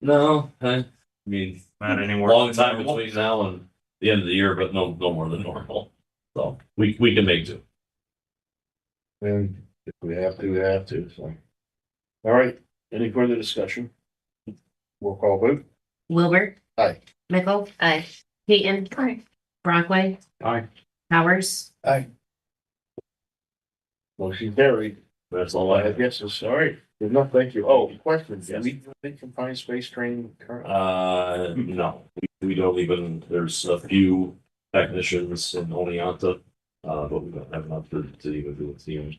No, I mean, Not anymore. long time between now and the end of the year, but no more than normal. So we can make do. And if we have to, we have to, so. All right, any further discussion? Roll call vote. Wilbur. Aye. Mickle. Keaton. Brockway. Aye. Howard. Aye. Motion carried. That's all I I have. guess it's all right. Good enough, thank you. Oh, questions? Do we think confined space training currently? No, we don't even, there's a few technicians in Oneonta, but we don't have enough to even do it teams.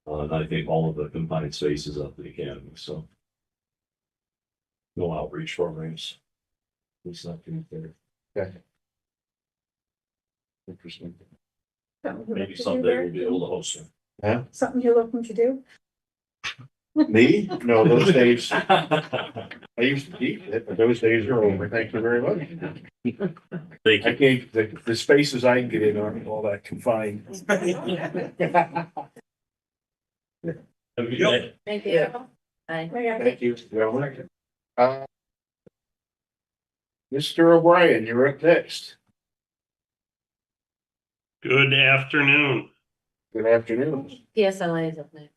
And I think all of the confined spaces up the academy, so. No outreach programs. It's not doing there. Okay. Interesting. Maybe someday we'll be able to host them. Huh? Something you're looking to do? Me? No, those days, I used to keep it, but those days are over. Thank you very much. Thank I you. can't, the spaces I can get in aren't all that confined. Have a good day. Thank you. Bye. Thank you, gentlemen. Mr. O'Brien, you're up next. Good afternoon. Good afternoon. PSLA is up next.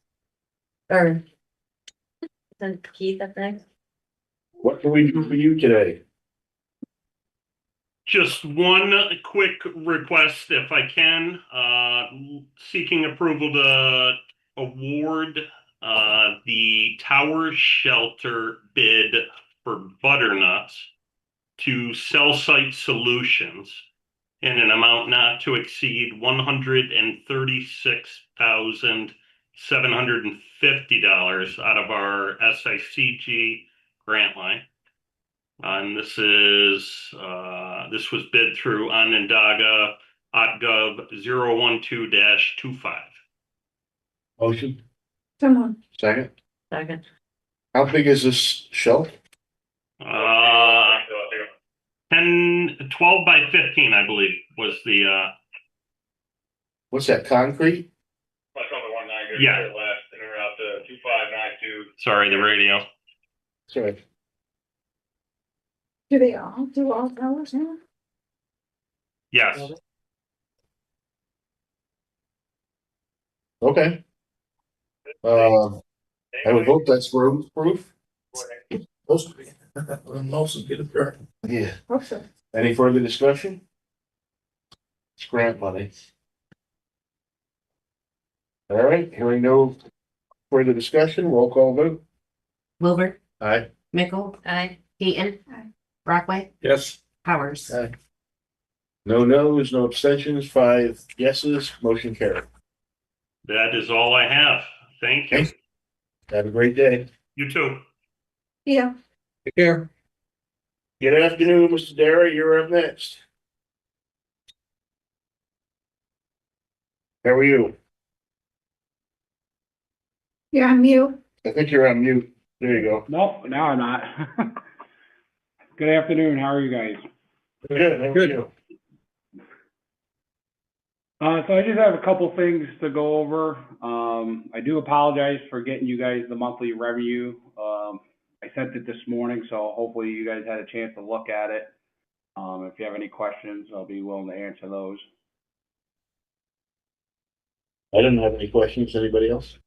Or. Isn't Keith up next? What can we do for you today? Just one quick request, if I can, seeking approval to award the tower shelter bid for Butternuts to Cell Site Solutions in an amount not to exceed $136,750 out of our SICG grant line. And this was bid through Onondaga OtGov 012-25. Motion, Someone, second. Second. How big is this shelf? 12 by 15, I believe, was the What's that, concrete? yeah. Sorry, the radio. Sorry. do they all do all towers now? Yes. Okay. I would hope that's room proof. Most of it, most of it, right? Yeah. Hope so. Any further discussion? It's grant money. All right, hearing no further discussion, roll call vote. Wilbur, Aye. Mickle, Aye. Keaton, Aye. Brockway, Yes. Powers. No no's, no abstentions, 5 yeses, motion carried. That is all I have. Thank you. Thanks. Have a great day. You too. Yeah, Take care. Good afternoon, Mr. Dara, you're up next. How are you? you're on mute. I think you're on mute. There you go. Nope, now I'm not. Good afternoon, how are you guys? Good, how are Good. you? So I just have a couple things to go over. I do apologize for getting you guys the monthly revenue. I sent it this morning, so hopefully you guys had a chance to look at it. If you have any questions, I'll be willing to answer those. I didn't have any questions. Anybody else?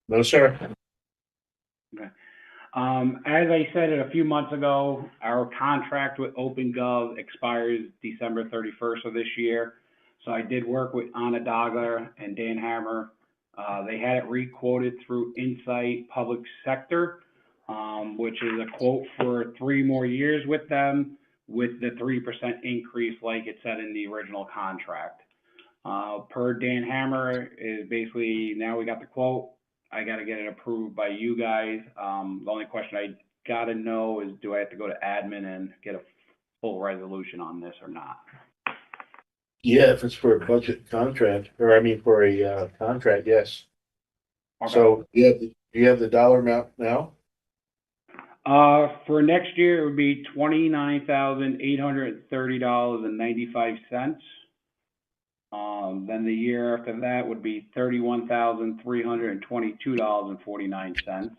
No, sir. As I said it a few months ago, our contract with OpenGov expires December 31st of this year. So I did work with Onondaga and Dan Hammer. They had it re-quoted through Insight Public Sector, which is a quote for 3 more years with them, with the 3% increase like it said in the original contract. Per Dan Hammer is basically, now we got the quote. I got to get it approved by you guys. The only question I got to know is, do I have to go to admin and get a full resolution on this or not? Yeah, if it's for a budget contract, or I mean for a contract, yes. Okay. So do you have the dollar amount now? For next year, it would be $29,830.95. Then the year after that would be $31,322.49.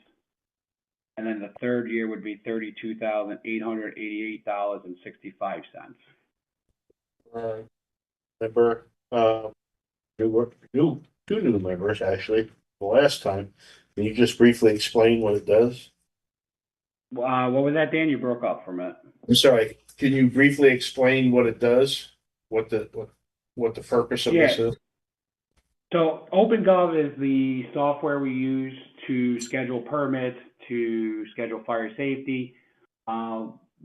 And then the third year would be $32,888.65. Member, two new members actually, the last time. Can you just briefly explain what it does? What was that, Dan? You broke up for a minute. I'm sorry, can you briefly explain what it does? What the purpose of this is? So OpenGov is the software we use to schedule permits, to schedule fire safety.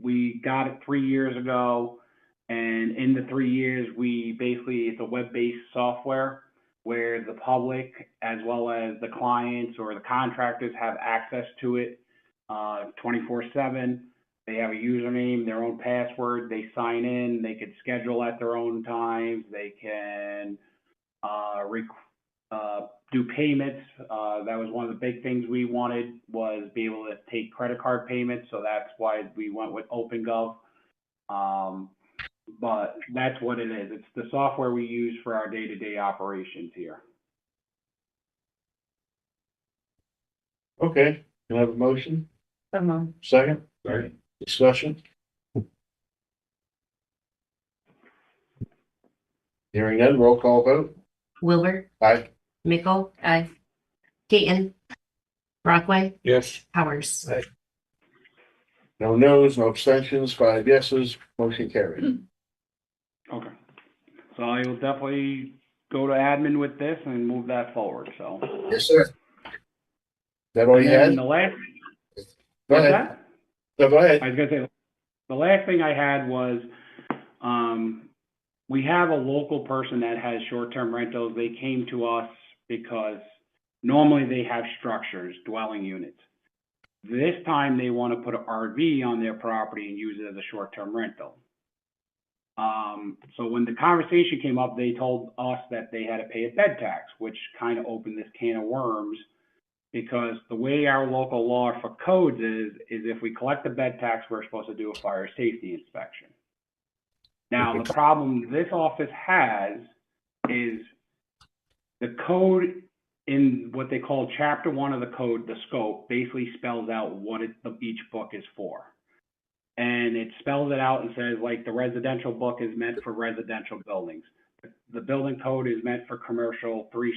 We got it 3 years ago, and in the 3 years, it's a web-based software where the public, as well as the clients or the contractors, have access to it 24/7. They have a username, their own password, they sign in, they could schedule at their own times, they can do payments. That was one of the big things we wanted, was be able to take credit card payments, so that's why we went with OpenGov. But that's what it is. It's the software we use for our day-to-day operations here. Okay, can I have a motion? Someone. Second? Right. Discussion? Hearing none, roll call vote. Wilbur, Aye. Mickle. Aye. Keaton. Brockway, Yes. Powers. No no's, no abstentions, 5 yeses, motion carried. Okay. So I will definitely go to admin with this and move that forward, so. Yes, sir. Is that all you And then had? the last, Go what's ahead. that? No, go ahead. I was gonna say, the last thing I had was, we have a local person that has short-term rentals. They came to us because normally they have structures, dwelling units. This time they want to put an RV on their property and use it as a short-term rental. So when the conversation came up, they told us that they had to pay a bed tax, which kind of opened this can of worms, because the way our local law for codes is if we collect the bed tax, we're supposed to do a fire safety inspection. Now, the problem this office has is the code in what they call chapter 1 of the code, the scope, basically spells out what each book is for. And it spells it out and says, like, the residential book is meant for residential buildings. The building code is meant for commercial, 3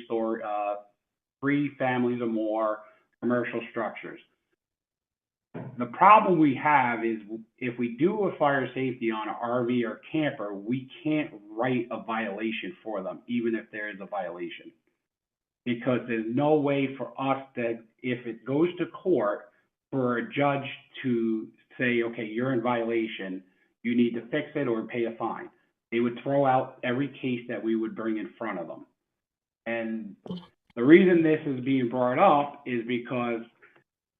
families or more, commercial structures. The problem we have is if we do a fire safety on an RV or camper, we can't write a violation for them, even if there is a violation. Because there's no way for us that, if it goes to court, for a judge to say, okay, you're in violation, you need to fix it or pay a fine. They would throw out every case that we would bring in front of them. And the reason this is being brought up is because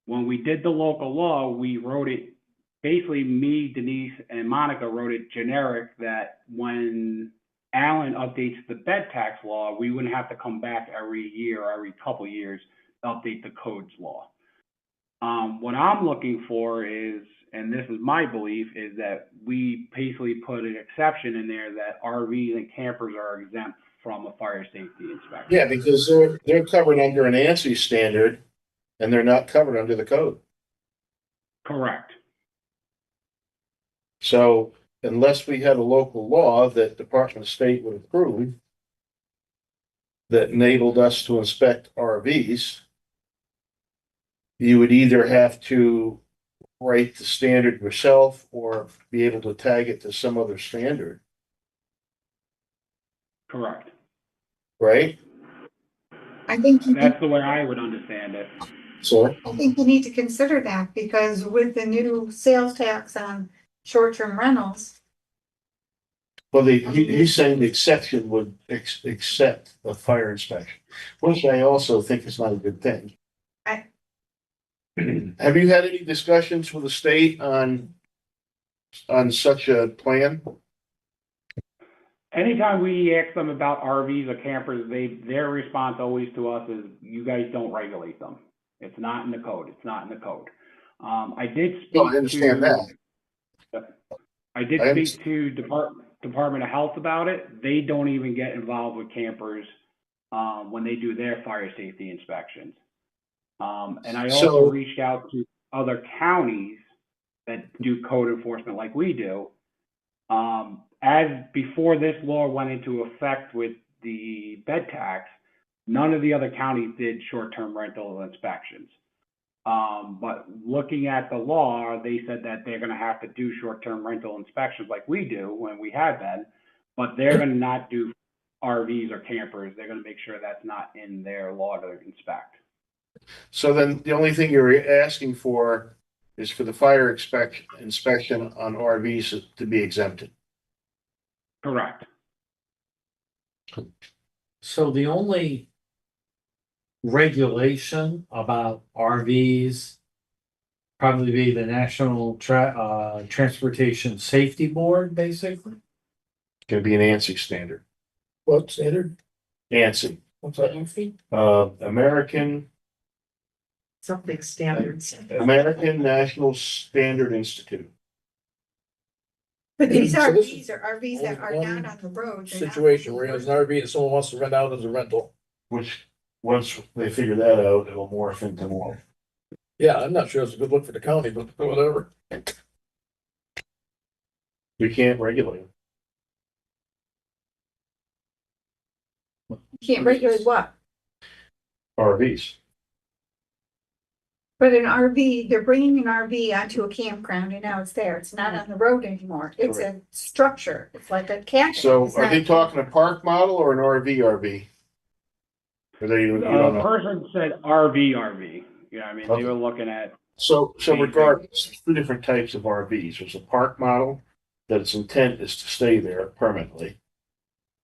when we did the local law, we wrote it, basically me, Denise, and Monica wrote it generic that when Alan updates the bed tax law, we wouldn't have to come back every year or every couple years to update the codes law. What I'm looking for is, and this is my belief, is that we basically put an exception in there that RVs and campers are exempt from a fire safety inspection. Yeah, because they're covered under an ANSI standard and they're not covered under the code. Correct. So unless we had a local law that Department of State would approve that enabled us to inspect RVs, you would either have to write the standard yourself or be able to tag it to some other standard, Correct. right? I think you That's the way I would understand it. So, I think you need to consider that, because with the new sales tax on short-term rentals, well, he's saying the exception would accept a fire inspection, which I also think is not a good thing. Have you had any discussions with the state on such a plan? Anytime we ask them about RVs or campers, their response always to us is, you guys don't regulate them. It's not in the code. It's not in the code. I did speak No, I understand that. I did speak to Department of Health about it. They don't even get involved with campers when they do their fire safety inspections. And I also reached out to other counties that do code enforcement like we do. As before this law went into effect with the bed tax, none of the other counties did short-term rental inspections. But looking at the law, they said that they're gonna have to do short-term rental inspections like we do when we have been, but they're gonna not do RVs or campers. They're gonna make sure that's not in their law to inspect. So then the only thing you're asking for is for the fire inspection on RVs to be exempted. Correct. So the only regulation about RVs probably be the National Transportation Safety Board, basically. It's gonna be an ANSI standard. What standard? ANSI, What's that? American Something standards. National Standard Institute. but these So this RVs are RVs that are not on the road. they're not- Situation where it's an RV and someone wants to rent out as a rental. Which, once they figure that out, it'll morph into more. Yeah, I'm not sure it's a good look for the county, but whatever. We can't regulate them. Can't regulate what? RVs. But an RV, they're bringing an RV onto a campground and now it's there. It's not on the road anymore. It's a structure. It's like a cabin. So It's are not- they talking a park model or an RV? Or they, you don't know? Person said RV. You know, what I mean, Okay. they were looking at, So regardless, there's two different types of RVs. There's a park model that its intent is to stay there permanently.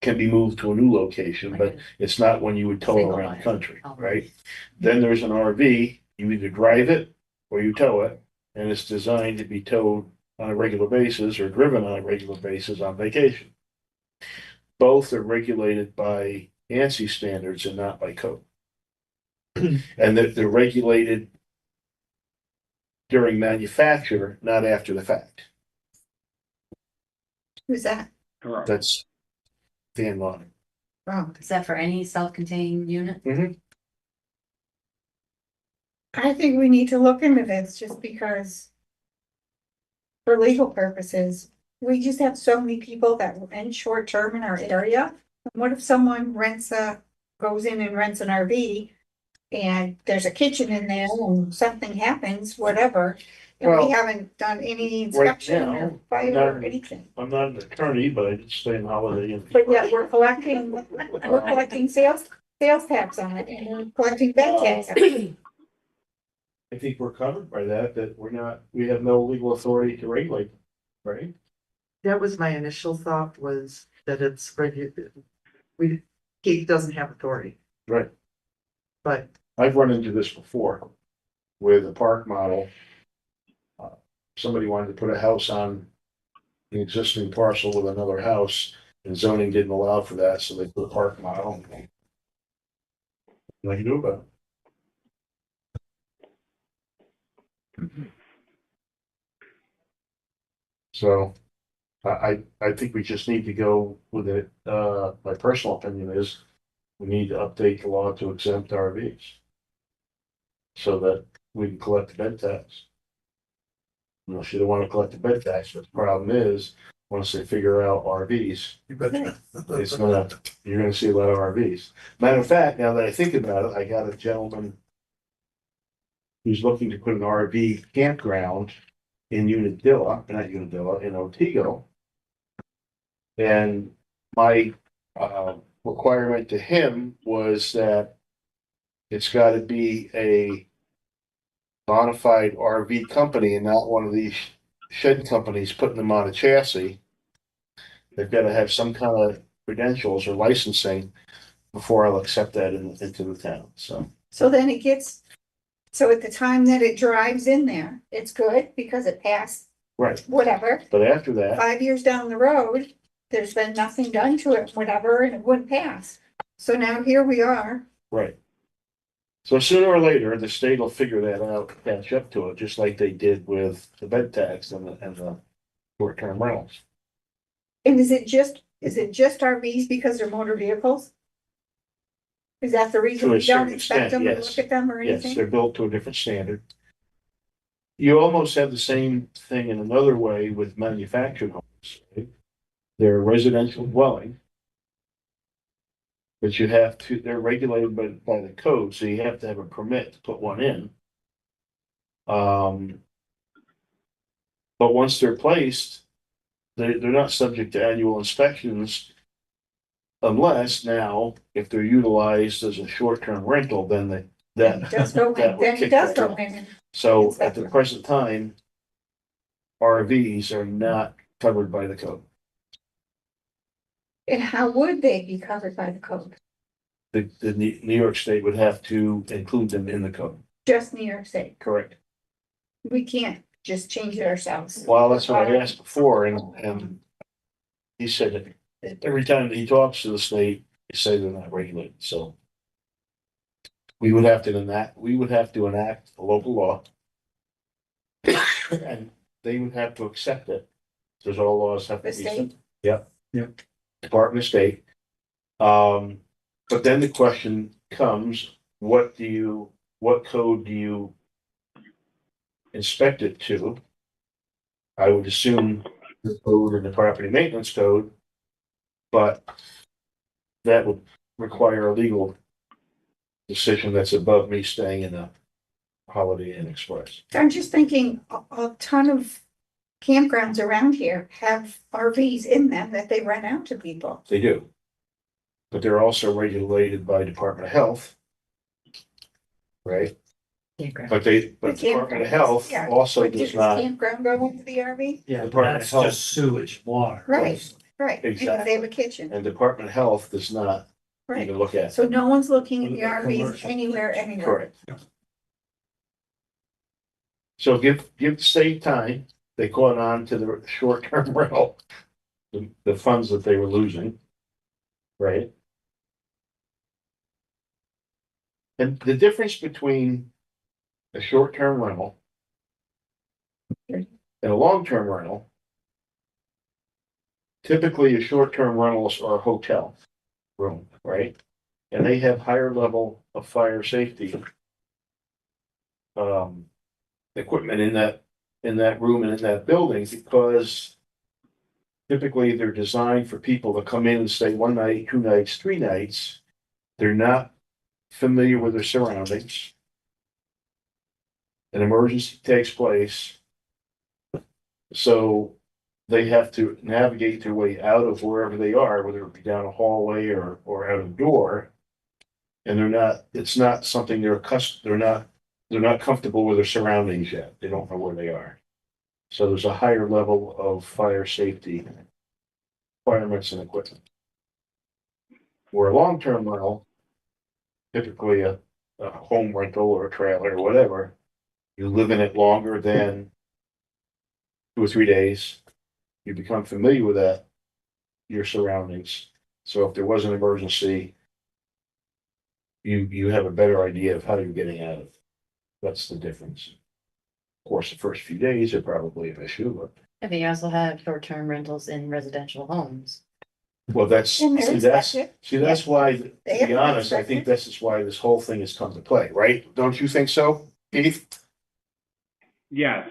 Can be moved to a new location, but it's not one you would tow Single around the wide. country, Oh. right? Then there's an RV, you either drive it or you tow it, and it's designed to be towed on a regular basis or driven on a regular basis on vacation. Both are regulated by ANSI standards and not by code. And they're regulated during manufacture, not after the fact. Who's that? correct. That's Dan Lonnie. Oh, Is that for any self-contained unit? I think we need to look into this just because for legal purposes, we just have so many people that rent short term in our area. What if someone goes in and rents an RV and there's a kitchen in there and something happens, whatever, and Well, we haven't done any inspection or now, fire not- or anything. I'm not an attorney, but I did stay in Holiday Inn. But yet we're collecting sales tax on it and we're collecting bed tax on it. I think we're covered by that we have no legal authority to regulate, right? That was my initial thought, was that it's he doesn't have authority, Right. but I've run into this before with a park model. Somebody wanted to put a house on an existing parcel with another house and zoning didn't allow for that, so they put a park model. What can you do about it? So I think we just need to go with it. My personal opinion is we need to update the law to exempt RVs so that we can collect the bed tax. Unless you don't want to collect the bed tax, but the problem is, once they figure out RVs, You betcha. you're gonna see a lot of RVs. Matter of fact, now that I think about it, I got a gentleman who's looking to put an RV campground in in Otsego. And my requirement to him was that it's got to be a bona fide RV company and not one of these shed companies putting them on a chassis. They've got to have some kind of credentials or licensing before I'll accept that into the town, so. So then so at the time that it drives in there, it's good because it passed Right, whatever. but after that, 5 years down the road, there's been nothing done to it, whatever, and it wouldn't pass. So now here we are. right. So sooner or later, the state will figure that out, catch up to it, just like they did with the bed tax and the short-term rentals. And is it just RVs because they're motor vehicles? Is that the reason To a we don't certain inspect extent, them or yes. look at them or Yes, anything? they're built to a different standard. You almost have the same thing in another way with manufactured homes. Right? They're a residential dwelling. But they're regulated by the code, so you have to have a permit to put one in. But once they're placed, they're not subject to annual inspections. Unless now, if they're utilized as a short-term rental, then It does go that in, would then it kick does back go in. in. So at the present time, RVs are not covered by the code. And how would they be covered by the code? The New York State would have to include them in the code. Just New York State. Correct. We can't just change it ourselves. Well, that's what I asked before, and he said that every time that he talks to the state, they say they're not regulated, so. We would have to enact a local law. And they would have to accept it, because all laws have to The be. state? Yep. Yep. Department of State. But then the question comes, what code do you inspect it to? I would assume the code and the property maintenance code, but that would require a legal decision that's above me staying in a Holiday Inn Express. I'm just thinking, a ton of campgrounds around here have RVs in them that they rent out to people. They do. But they're also regulated by Department of Health. Right? But The Department of campgrounds, Health yeah. also But does does not, campground go into the RV? Yeah, Department of that's Health. just sewage water. Right, right, and if Exactly. they have a kitchen, and Department of Health does not right, even look at. so no one's looking at the Well, RVs commercial. anywhere. Correct. So give the state time, they caught on to the short-term rental, the funds that they were losing. Right? And the difference between a short-term rental and a long-term rental, typically a short-term rentals are a hotel room, right? And they have higher level of fire safety equipment in that room and in that building, because typically they're designed for people to come in and stay 1 night, 2 nights, 3 nights. They're not familiar with their surroundings. An emergency takes place. So they have to navigate their way out of wherever they are, whether it be down a hallway or out a door. And it's not something they're not comfortable with their surroundings yet. They don't know where they are. So there's a higher level of fire safety requirements and equipment. Where a long-term rental, typically a home rental or a trailer or whatever, you live in it longer than 2 or 3 days. You become familiar with your surroundings. So if there was an emergency, you have a better idea of how you're getting out of it. That's the difference. Of course, the first few days are probably an issue, but And they also have short-term rentals in residential homes. well, that's And they're expected. that's why, to They have be to be honest, I think expected. this is why this whole thing has come to play, right? Don't you think so, Keith? Yes.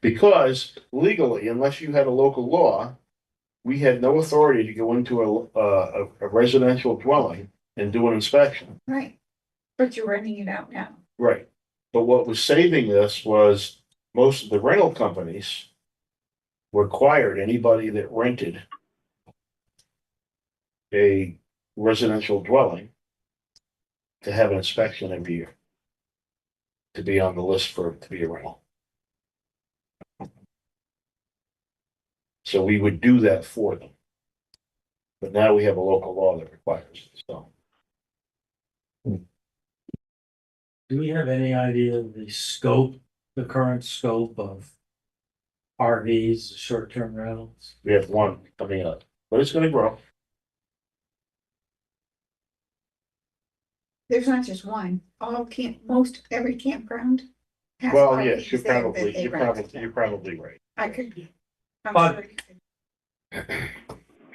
Because legally, unless you had a local law, we had no authority to go into a residential dwelling and do an inspection. Right, but you're renting it out now. Right. But what was saving this was most of the rental companies required anybody that rented a residential dwelling to have an inspection every year, to be on the list to be a rental. So we would do that for them. But now we have a local law that requires it, so. Do we have any idea of the current scope of RVs, short-term rentals? We have one coming up, but it's gonna grow. There's not just one, every campground. has Well, yes, RVs there that they rent. you're probably right. I could. I'm But- sure you could.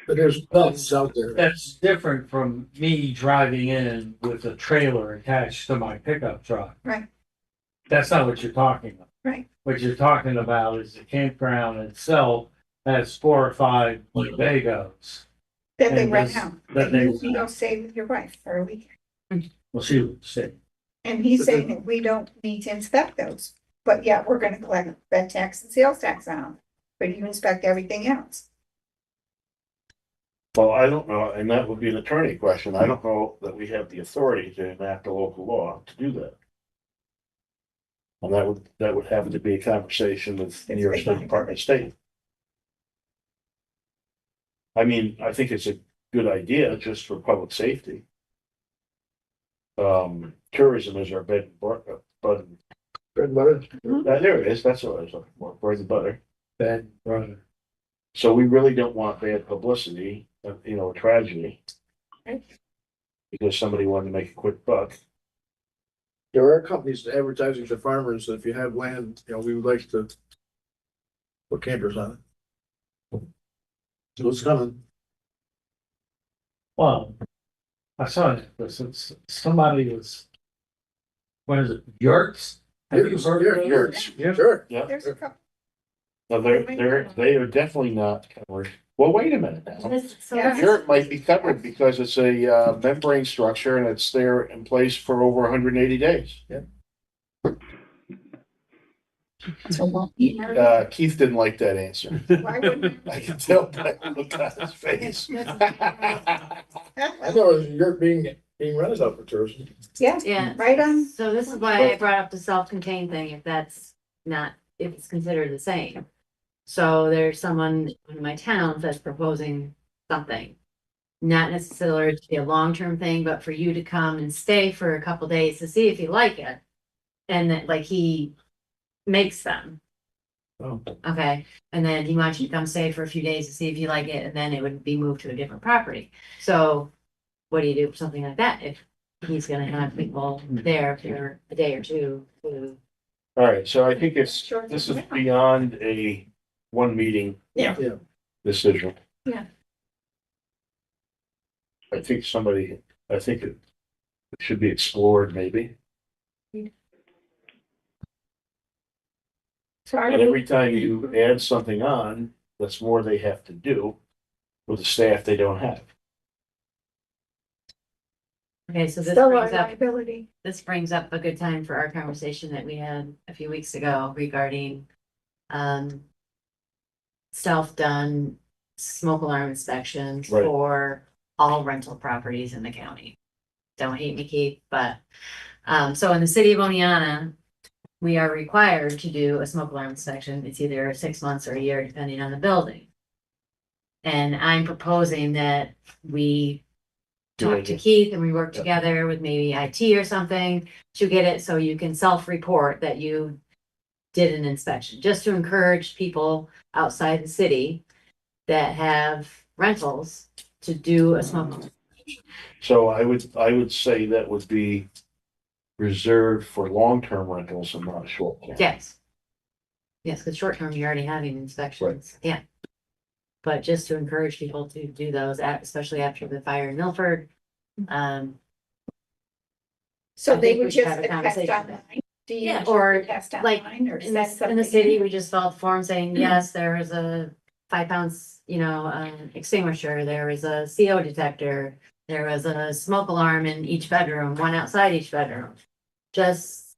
But there's bugs out there. That's different from me driving in with a trailer attached to my pickup truck. Right. That's not what you're talking about. Right. What you're talking about is the campground itself has 4 or 5 Winnebagos. That they And rent this- out, that that they- you can go stay with your wife for a week. Well, she would say, And he's saying that we don't need to inspect those, but yeah, we're gonna collect that tax and sales tax on them. But you inspect everything else. Well, I don't know, and that would be an attorney question. I don't know that we have the authority to enact a local law to do that. And that would have to be a conversation with New York State Department of State. I mean, I think it's a good idea just for public safety. Tourism is our bread and butter. Bread and butter. There it is, that's what I was looking for, bread and butter. bad brother. So we really don't want bad publicity, a tragedy. Because somebody wanted to make a quick buck. There are companies advertising to farmers that if you have land, we would like to put campers on it. So it's coming. Well, I saw it, somebody was, what is it, yurts? Have you heard of Yurts. yurts? Sure. Yeah. There's a couple, No, they are definitely not covered. Well, wait a minute now. Yeah. Sure, it might be covered because it's a membrane structure and it's there in place for over 180 days. Keith didn't like that answer. Why wouldn't? I can tell by the look on his face. I know you're being rented out for tourism. Yeah, Yeah. right on. So this is why I brought up the self-contained thing, if that's not, if it's considered the same. So there's someone in my town that's proposing something. Not necessarily to be a long-term thing, but for you to come and stay for a couple days to see if you like it. And that, like, he makes them. Oh. Okay, and then he wants you to come stay for a few days to see if you like it, and then it would be moved to a different property. So what do you do for something like that if he's gonna have people there for a day or two to? All right, so I think this is beyond a one meeting Yeah. decision. Yeah. I think it should be explored maybe. So And every time you add something on, that's more they have to do with the staff they don't have. Okay, so still a liability. this brings up a good time for our conversation that we had a few weeks ago regarding self-done smoke alarm inspections Right. for all rental properties in the county. Don't hate me, Keith, but so in the city of Oneana, we are required to do a smoke alarm inspection. It's either 6 months or a year, depending on the building. And I'm proposing that we talk to Keith and we work together with maybe IT or something to get it so you can self-report that you did an inspection, just to encourage people outside the city that have rentals to do a smoke. So I would say that would be reserved for long-term rentals and not short-term. Yes. Yes, because short-term, you're already having inspections. Yeah. But just to encourage people to do those, especially after the fire in Milford. So I they think we would should just have a test conversation. online? Do you Yeah, usually or test like online or in set the something city, in? we just filled a form saying, yes, there is a 5 pounds, extinguisher, there is a CO detector. There was a smoke alarm in each bedroom, one outside each bedroom, just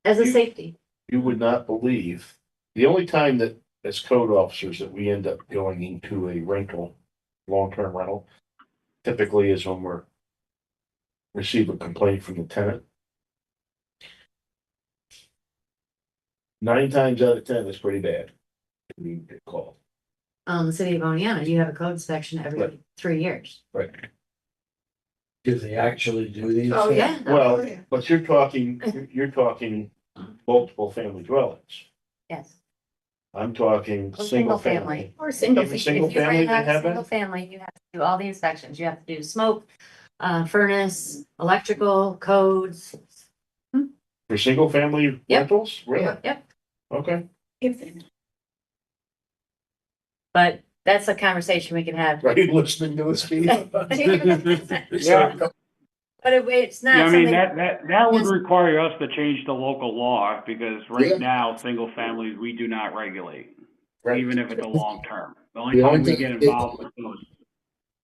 as a safety. You would not believe, the only time that as code officers that we end up going into a rental, long-term rental, typically is when we're receive a complaint from the tenant. 9 times out of 10, it's pretty bad. We get called. The city of Oneana, you have a code inspection every Right. 3 years. Right. Do they actually do these? Oh, yeah. Well, Oh, yeah. but you're talking multiple family dwellings. Yes. I'm talking Or single family. Or single. Even single If you family, rent they out a have single that? family, you have to do all the inspections. You have to do smoke, furnace, electrical, codes. For single family Yep. rentals? Really? Yep. Okay. But that's a conversation we can have. Are you listening to this, Keith? Yeah. But it's not Yeah, I mean, something. that would require us to change the local law, because Yeah. right now, single families, we do not regulate, Right. even if it's a long term. The only The time only we thing- get involved with those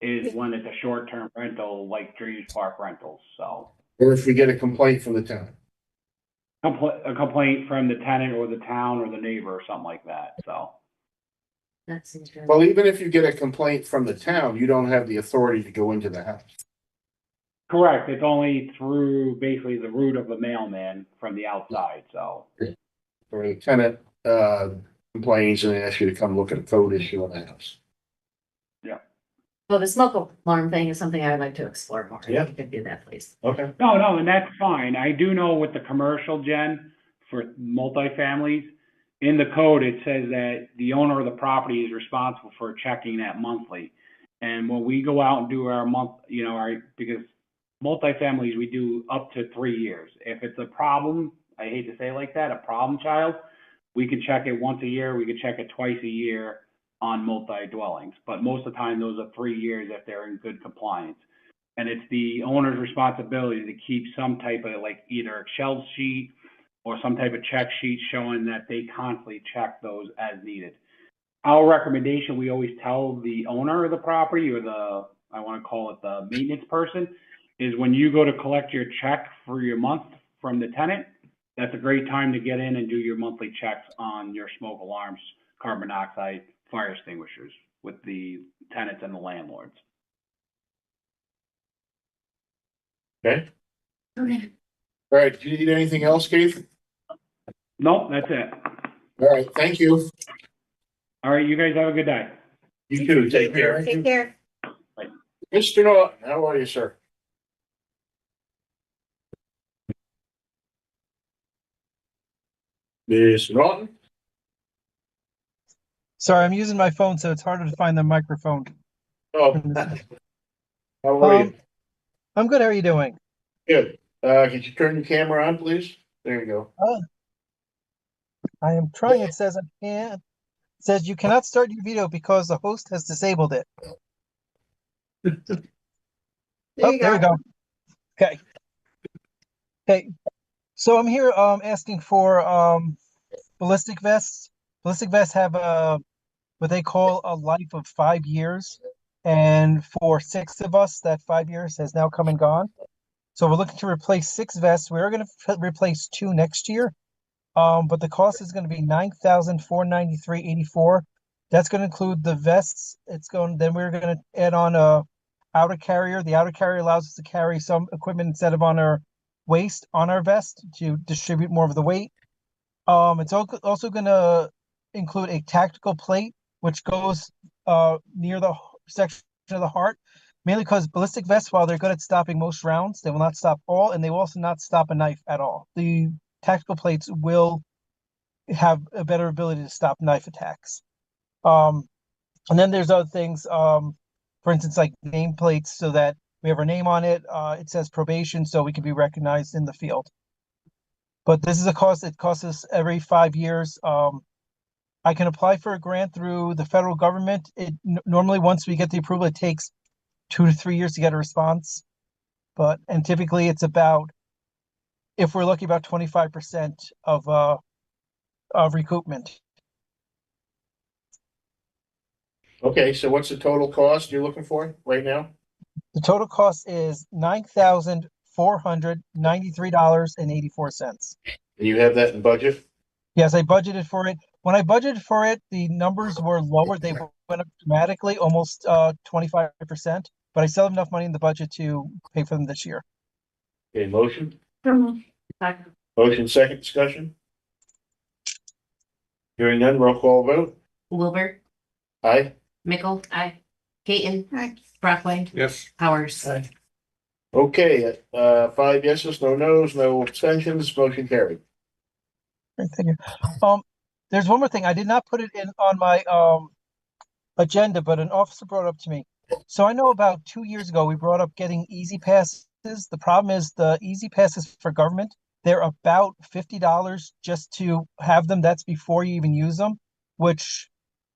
is when it's a short term rental, like Dreams Park rentals, so. Or if we get a complaint from the town. A complaint from the tenant or the town or the neighbor or something like that, so. That's interesting. Well, even if you get a complaint from the town, you don't have the authority to go into the house. Correct, it's only through basically the route of the mailman from the outside, so. Or the tenant, complains and asks you to come look at a code issue in the house. Well, the smoke alarm thing is something I would like to explore more. Yeah. If you could do that, please. Okay. No, and that's fine. I do know with the commercial, Jen, for multifamilies, in the code, it says that the owner of the property is responsible for checking that monthly. And when we go out and do our because multifamilies, we do up to 3 years. If it's a problem, I hate to say it like that, a problem child, we can check it once a year, we can check it twice a year on multi-dwellings. But most of the time, those are 3 years if they're in good compliance. And it's the owner's responsibility to keep some type of like either Excel sheet or some type of check sheet showing that they constantly check those as needed. Our recommendation, we always tell the owner of the property or I want to call it the maintenance person, is when you go to collect your check for your month from the tenant, that's a great time to get in and do your monthly checks on your smoke alarms, carbon monoxide, fire extinguishers with the tenants and the landlords. Okay, Okay. all right, do you need anything else, Keith? No, that's it. All right, thank you. All right, you guys have a good day. You too, take care. Take care. Mr. Norton, how are you, sir? Mr. Norton? Sorry, I'm using my phone, so it's harder to find the microphone. Oh, how are you? I'm good. How are you doing? Good. Could you turn your camera on, please? There you go. I am trying. It says I can't. It says you cannot start your video because the host has disabled it. There we go. Okay. Okay. So I'm here asking for ballistic vests. Ballistic vests have what they call a life of 5 years. And for 6 of us, that 5 years has now come and gone. So we're looking to replace 6 vests. We're going to replace 2 next year. But the cost is going to be $9,493.84. That's going to include the vests. Then we're going to add on a outer carrier. The outer carrier allows us to carry some equipment instead of on our waist on our vest to distribute more of the weight. It's also going to include a tactical plate, which goes near the section of the heart, mainly because ballistic vests, while they're good at stopping most rounds, they will not stop all, and they will also not stop a knife at all. The tactical plates will have a better ability to stop knife attacks. And then there's other things, for instance, like name plates, so that we have our name on it. It says probation, so we can be recognized in the field. But this is a cost. It costs us every 5 years. I can apply for a grant through the federal government. Normally, once we get the approval, it takes 2 to 3 years to get a response. And typically it's about, if we're lucky, about 25% of recoupment. Okay, so what's the total cost you're looking for right now? The total cost is $9,493.84. And you have that in budget? Yes, I budgeted for it. When I budgeted for it, the numbers were lower. They went up dramatically, almost 25%. But I still have enough money in the budget to pay for them this year. Okay, motion? Second. Motion, second discussion? Hearing none, roll call vote? Wilbur, Aye? Mickle, Aye. Katon, Hi. Brockway, Yes. Powers. Okay, 5 yeses, no nos, no abstentions, motion carried. Great, thank you. There's one more thing. I did not put it in on my agenda, but an officer brought it up to me. So I know about 2 years ago, we brought up getting easy passes. The problem is the easy passes for government, they're about $50 just to have them. That's before you even use them, which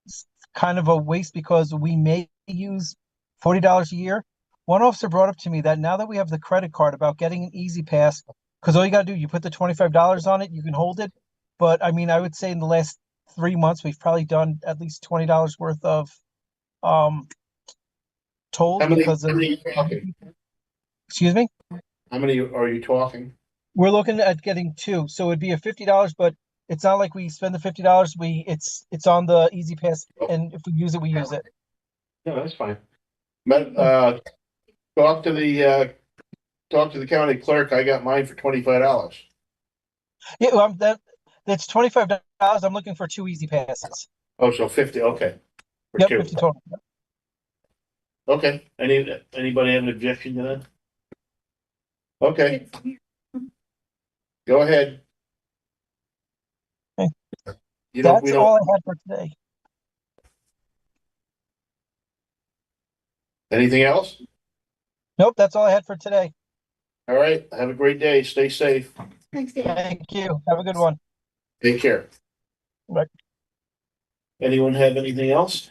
is kind of a waste because we may use $40 a year. One officer brought up to me that now that we have the credit card, about getting an easy pass, because all you got to do, you put the $25 on it, you can hold it. But I mean, I would say in the last 3 months, we've probably done at least $20 worth of tolls How many because of, are you talking? excuse me, How many are you talking? we're looking at getting 2. So it'd be a $50, but it's not like we spend the $50. It's on the easy pass, and if we use it, we use it. No, that's fine. But, talk to the county clerk. I got mine for $25. Yeah, well, that's $25. I'm looking for 2 easy passes. Oh, so 50, okay. For Yep, 2. 50 total. Okay, anybody have an objection to that? Okay, go ahead. Okay. We That's don't, all I had for today. anything else? Nope, that's all I had for today. All right, have a great day. Stay safe. Thanks, Dan. Thank you. Have a good one. Take care. Bye. Anyone have anything else?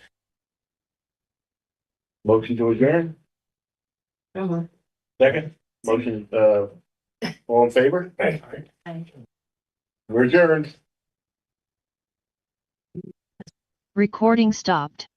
Motion to adjourn? Second, motion, all in favor? Aye. We're adjourned. Recording stopped.